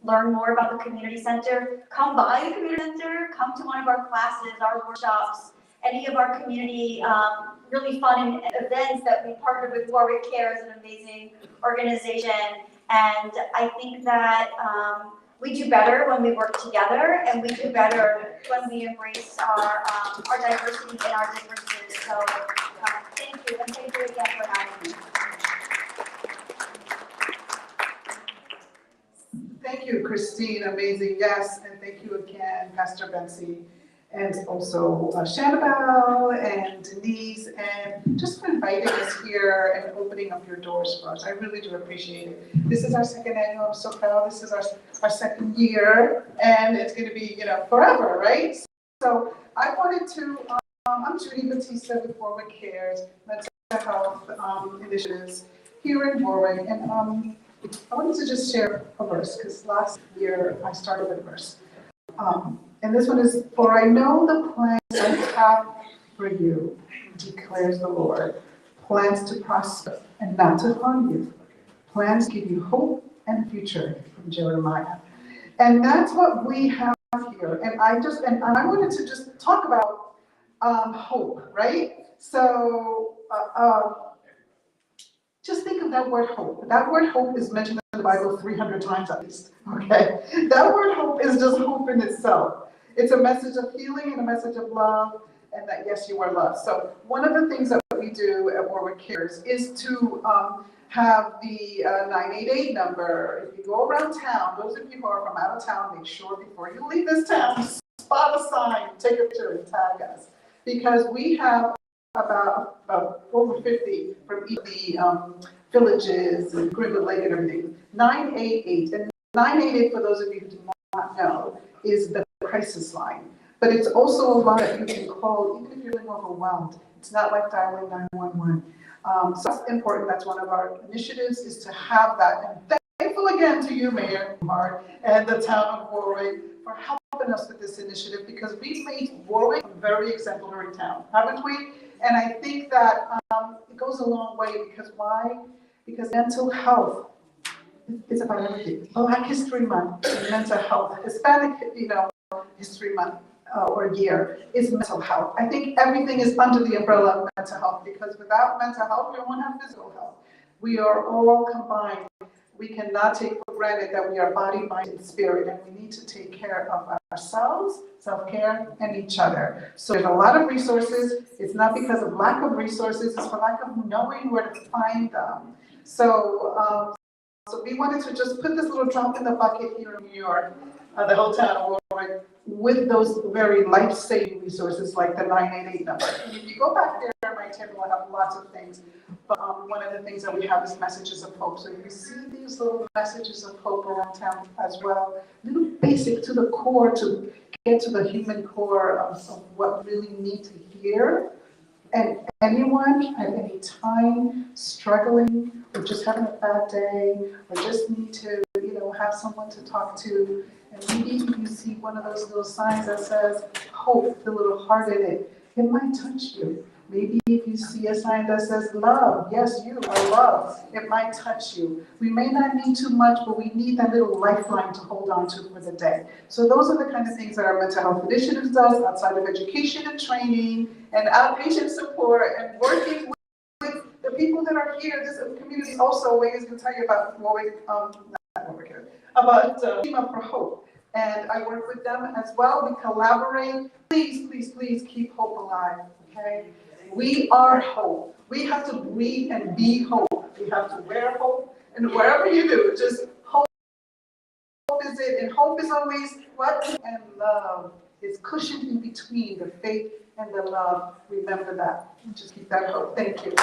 Learn more about the community center. Come by the community center. Come to one of our classes, our workshops, any of our community really fun events that we partnered with Warwick Care as an amazing organization. And I think that we do better when we work together, and we do better when we embrace our diversity and our differences. So thank you, and thank you again for having me. Thank you, Christine, amazing, yes, and thank you again, Pastor Betsy, and also Shanabelle and Denise, and just for inviting us here and opening up your doors for us. I really do appreciate it. This is our second annual, I'm so proud. This is our second year, and it's going to be, forever, right? So I wanted to, I'm Judy Batista with Warwick Cares, mental health initiatives here in Warwick, and I wanted to just share a verse, because last year I started with a verse. And this one is, for I know the plans I have for you, declares the Lord. Plans to prosper and not to harm you. Plans to give you hope and future, from Jeremiah. And that's what we have here. And I wanted to just talk about hope, right? So just think of that word hope. That word hope is mentioned in the Bible 300 times at least, okay? That word hope is just hope in itself. It's a message of healing and a message of love, and that yes, you are loved. So one of the things that we do at Warwick Cares is to have the 988 number. If you go around town, those of you who are from out of town, make sure before you leave this town, spot a sign, take a picture and tag us. Because we have about over 50 from each of the villages and Greenwood Lake and everything. 988, and 988, for those of you who do not know, is the crisis line. But it's also a line that you can call even if you're feeling overwhelmed. It's not like dialing 911. So that's important. That's one of our initiatives, is to have that. And thankful again to you, Mayor Mark, and the town of Warwick for helping us with this initiative, because we've made Warwick a very exemplary town, haven't we? And I think that it goes a long way, because why? Because mental health is about everything. Black History Month is mental health. Hispanic, History Month or year is mental health. I think everything is under the umbrella of mental health, because without mental health, we won't have physical health. We are all combined. We cannot take for granted that we are body, mind, and spirit, and we need to take care of ourselves, self-care, and each other. So there's a lot of resources. It's not because of lack of resources, it's for lack of knowing where to find them. So, so we wanted to just put this little drop in the bucket here in New York, the whole town of Warwick, with those very life-saving resources like the 988 number. And if you go back there at my table, I have lots of things. But one of the things that we have is messages of hope. So if you see these little messages of hope around town as well, little basic to the core, to get to the human core of what we really need to hear. And anyone at any time struggling or just having a bad day or just need to, have someone to talk to, and maybe if you see one of those little signs that says hope, the little heart in it, it might touch you. Maybe if you see a sign that says love, yes, you are loved, it might touch you. We may not need too much, but we need that little lifeline to hold on to for the day. So those are the kind of things that our mental health initiatives does, outside of education and training and outpatient support and working with the people that are here. This community also, Wayne is going to tell you about Team Up for Hope. And I work with them as well. We collaborate. Please, please, please keep hope alive, okay? We are hope. We have to breathe and be hope. We have to wear hope. And wherever you do, just hope is it. And hope is always what? And love. It's cushioned in between the faith and the love. Remember that. Just keep that hope. Thank you.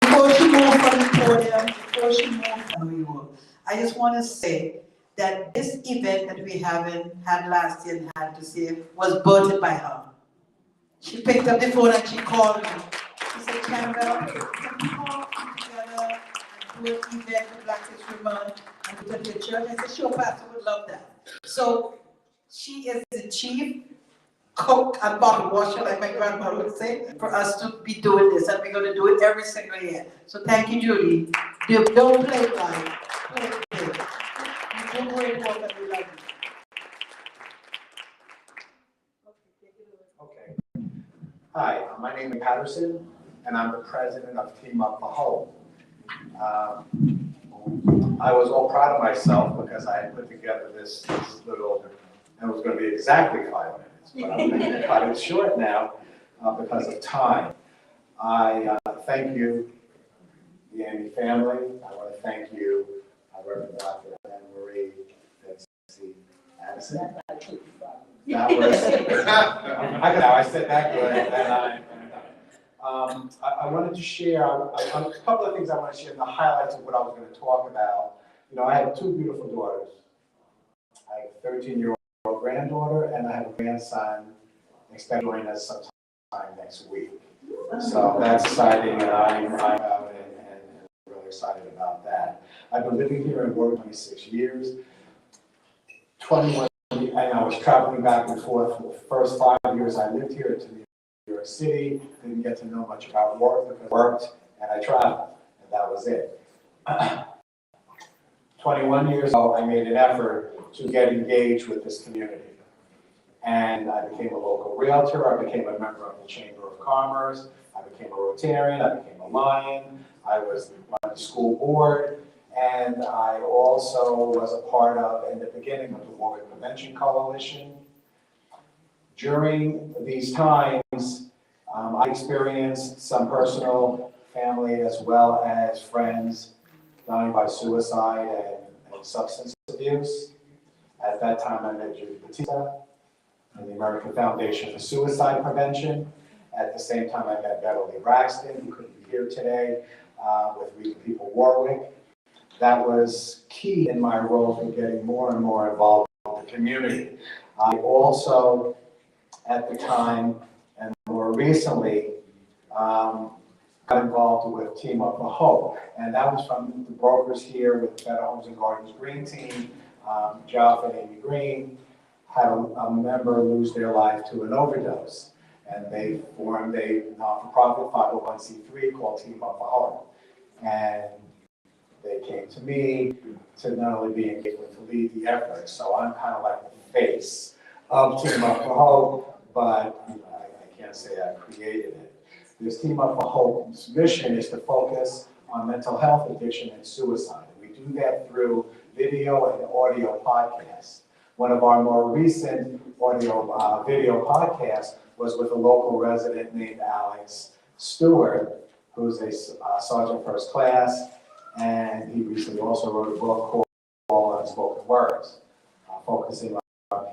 Before she moves from the podium, I just want to say that this event that we had last year and had to see was birthed by her. She picked up the phone and she called me. She said, Campbell, can we all come together and do an event for Black History Month and put it in your church? I said, sure, Pastor, would love that. So she is the chief cook and bottle washer, like my grandmother would say, for us to be doing this, and we're going to do it every single year. So thank you, Judy. Don't play life. Play. You do great work, and we love you. Okay. Hi, my name is Patterson, and I'm the president of Team Up for Hope. I was all proud of myself because I had put together this little, and it was going to be exactly 5 minutes. But I'm going to cut it short now because of time. I thank you, the Andy family. I want to thank you, Reverend Dr. Anne Marie Betsy Addison. That was, I said that good, and I wanted to share a couple of things I want to share, the highlights of what I was going to talk about. I have two beautiful daughters. I have a 13-year-old granddaughter, and I have a grandson expected to join us sometime next week. So that's exciting, and I'm out and really excited about that. I've been living here in Warwick 26 years. 21, and I was traveling back and forth for the first 5 years I lived here to New York City. Didn't get to know much about work because I worked and I traveled, and that was it. 21 years ago, I made an effort to get engaged with this community. And I became a local realtor, I became a member of the Chamber of Commerce, I became a Rotarian, I became a Lion, I was on the school board, and I also was a part of, in the beginning, of the Warwick Prevention Coalition. During these times, I experienced some personal, family, as well as friends dying by suicide and substance abuse. At that time, I met Judy Batista and the American Foundation for Suicide Prevention. At the same time, I met Beverly Braxton, who couldn't be here today, with We the People Warwick. That was key in my role for getting more and more involved with the community. I also, at the time, and more recently, got involved with Team Up for Hope. And that was from the brokers here with Better Homes and Gardens Green Team, Jeff and Amy Green, had a member lose their life to an overdose. And they formed a not-for-profit 501c3 called Team Up for Hope. And they came to me to not only be engaged, but to lead the effort. So I'm kind of like the face of Team Up for Hope, but I can't say I created it. This Team Up for Hope's mission is to focus on mental health, addiction, and suicide. We do that through video and audio podcasts. One of our more recent audio video podcasts was with a local resident named Alex Stewart, who's a Sergeant First Class, and he recently also wrote a book called Unspoken Words, focusing on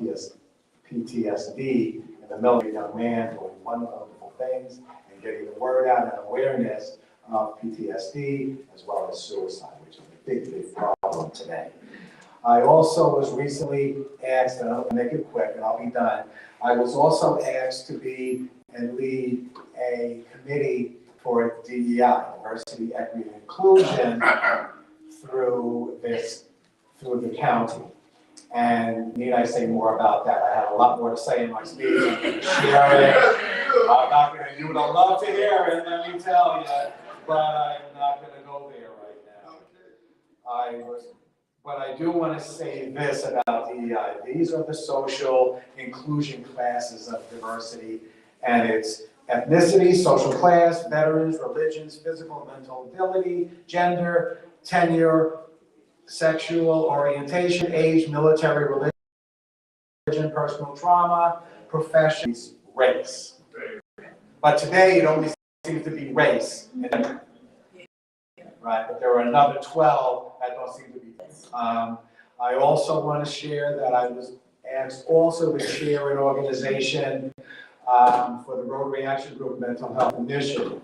PTSD and the military young man doing wonderful things and getting the word out and awareness of PTSD as well as suicide, which is a big, big problem today. I also was recently asked, and I'll make it quick and I'll be done, I was also asked to be and lead a committee for DEI, diversity, equity, and inclusion through the county. And need I say more about that? I had a lot more to say in my speech. I'm going to share it. I'm not going to, you would have loved to hear it, let me tell you, but I'm not going to go there right now. But I do want to say this about DEI. These are the social inclusion classes of diversity, and it's ethnicity, social class, veterans, religions, physical and mental ability, gender, tenure, sexual orientation, age, military, religion, personal trauma, profession, race. But today it only seems to be race. Right, but there are another 12 that don't seem to be. I also want to share that I was asked also to chair an organization for the Rotary Action Group Mental Health Initiative.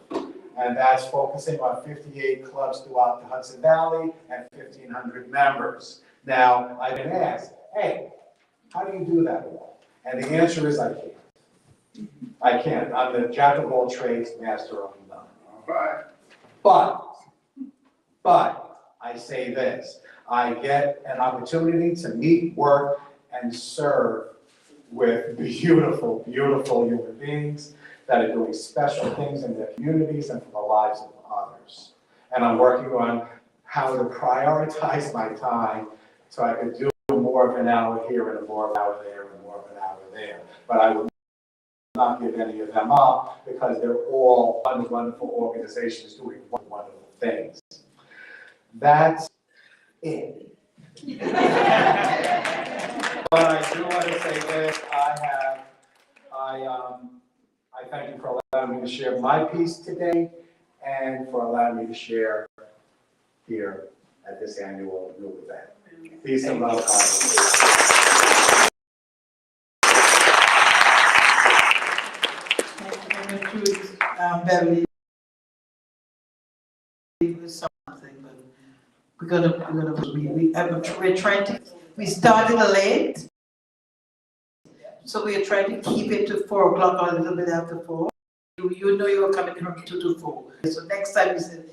And that's focusing on 58 clubs throughout the Hudson Valley and 1,500 members. Now, I've been asked, hey, how do you do that all? And the answer is I can't. I can't. I'm the jack of all trades, master of none. All right. But I say this, I get an opportunity to meet, work, and serve with beautiful, beautiful human beings that are doing special things in their communities and for the lives of others. And I'm working on how to prioritize my time so I could do more of an hour here and more of an hour there and more of an hour there. But I would not give any of them up because they're all wonderful organizations doing wonderful things. That's it. But I do want to say this, I thank you for allowing me to share my piece today and for allowing me to share here at this annual group event. Peace and love. Beverly, something, but we're trying to, we started late, so we're trying to keep it to 4 o'clock or a little bit after 4. You know you were coming from 2 to 4. So next time we said,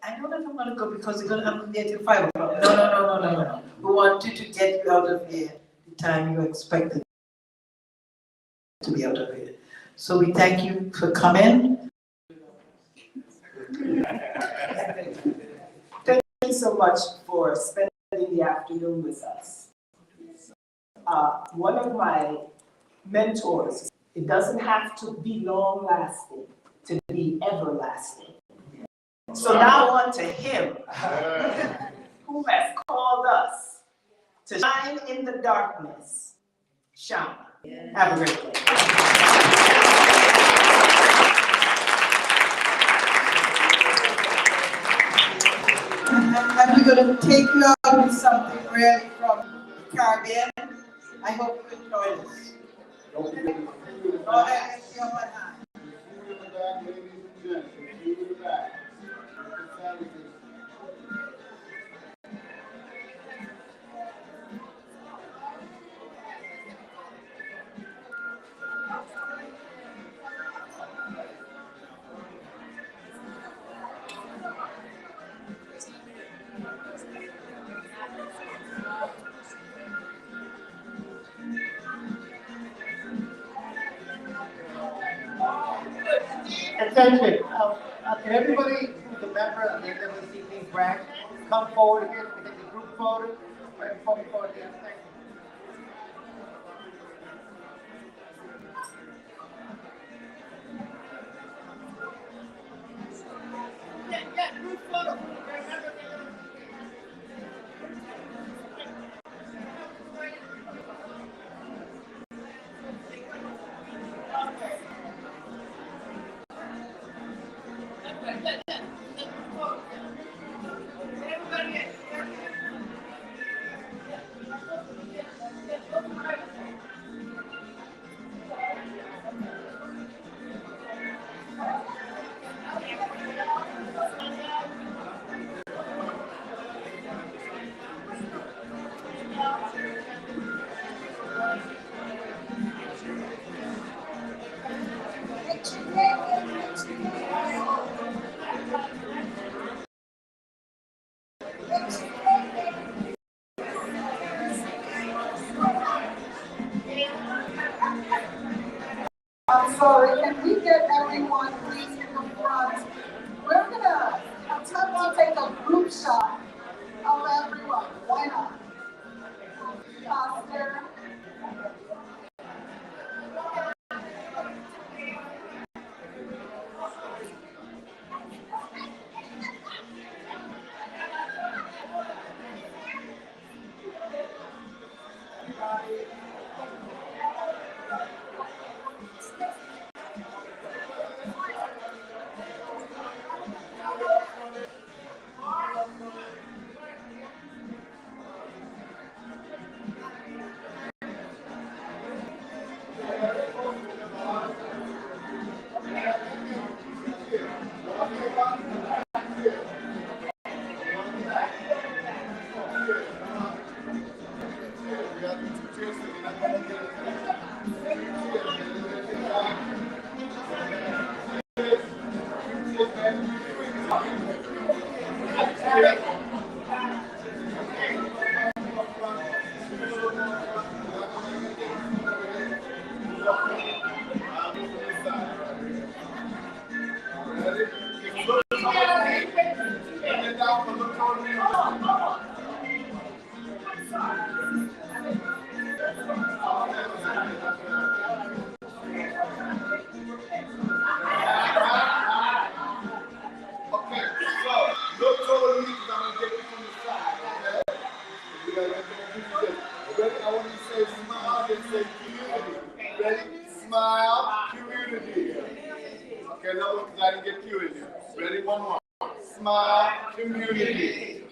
I don't know if I'm gonna go because I'm there till 5 o'clock. No. We want you to get you out of here. The time you expected to be out of it. So we thank you for coming. Thank you so much for spending the afternoon with us. One of my mentors, it doesn't have to be long lasting to be everlasting. So now on to him who has called us to shine in the darkness. Shine. Have a great day. And we're going to take you out with something really from the Caribbean. I hope you enjoy this. All right, let's see on my hand. Attention, can everybody who's a member of the NAACP branch come forward here to take a group photo right before we go here? Thank you. Group photo. I'm sorry, can we get everyone please in the front? We're gonna attempt to take a group shot of everyone. Why not? Oscar. Smile, community. Okay, another one because I didn't get Q in there. Ready? One more. Smile, community.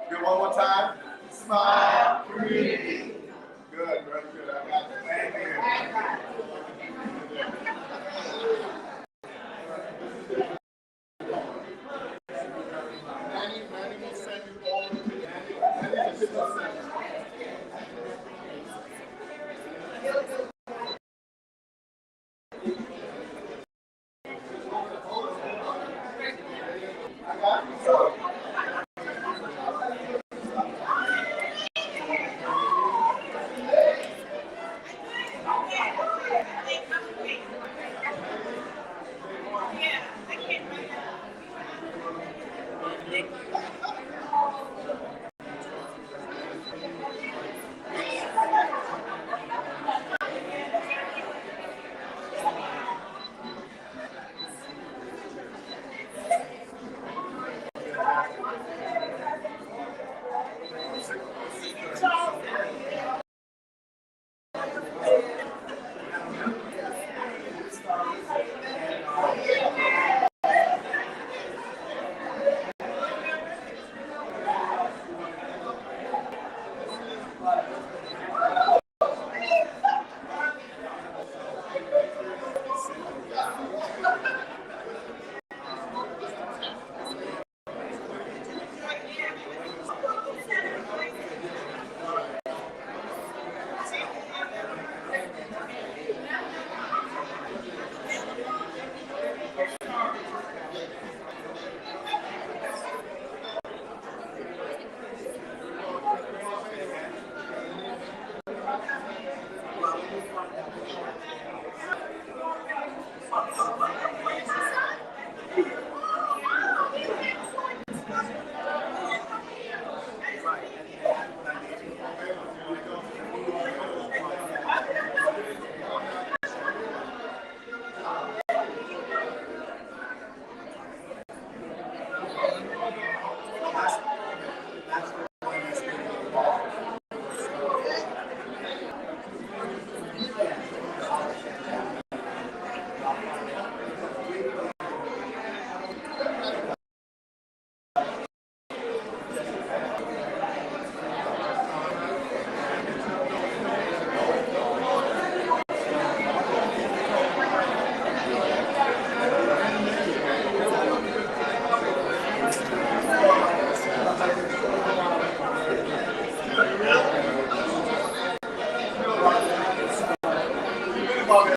Good, one more time. Smile, community. Good, very good. I got it. Thank Manny will send you all the Manny will send you. Well,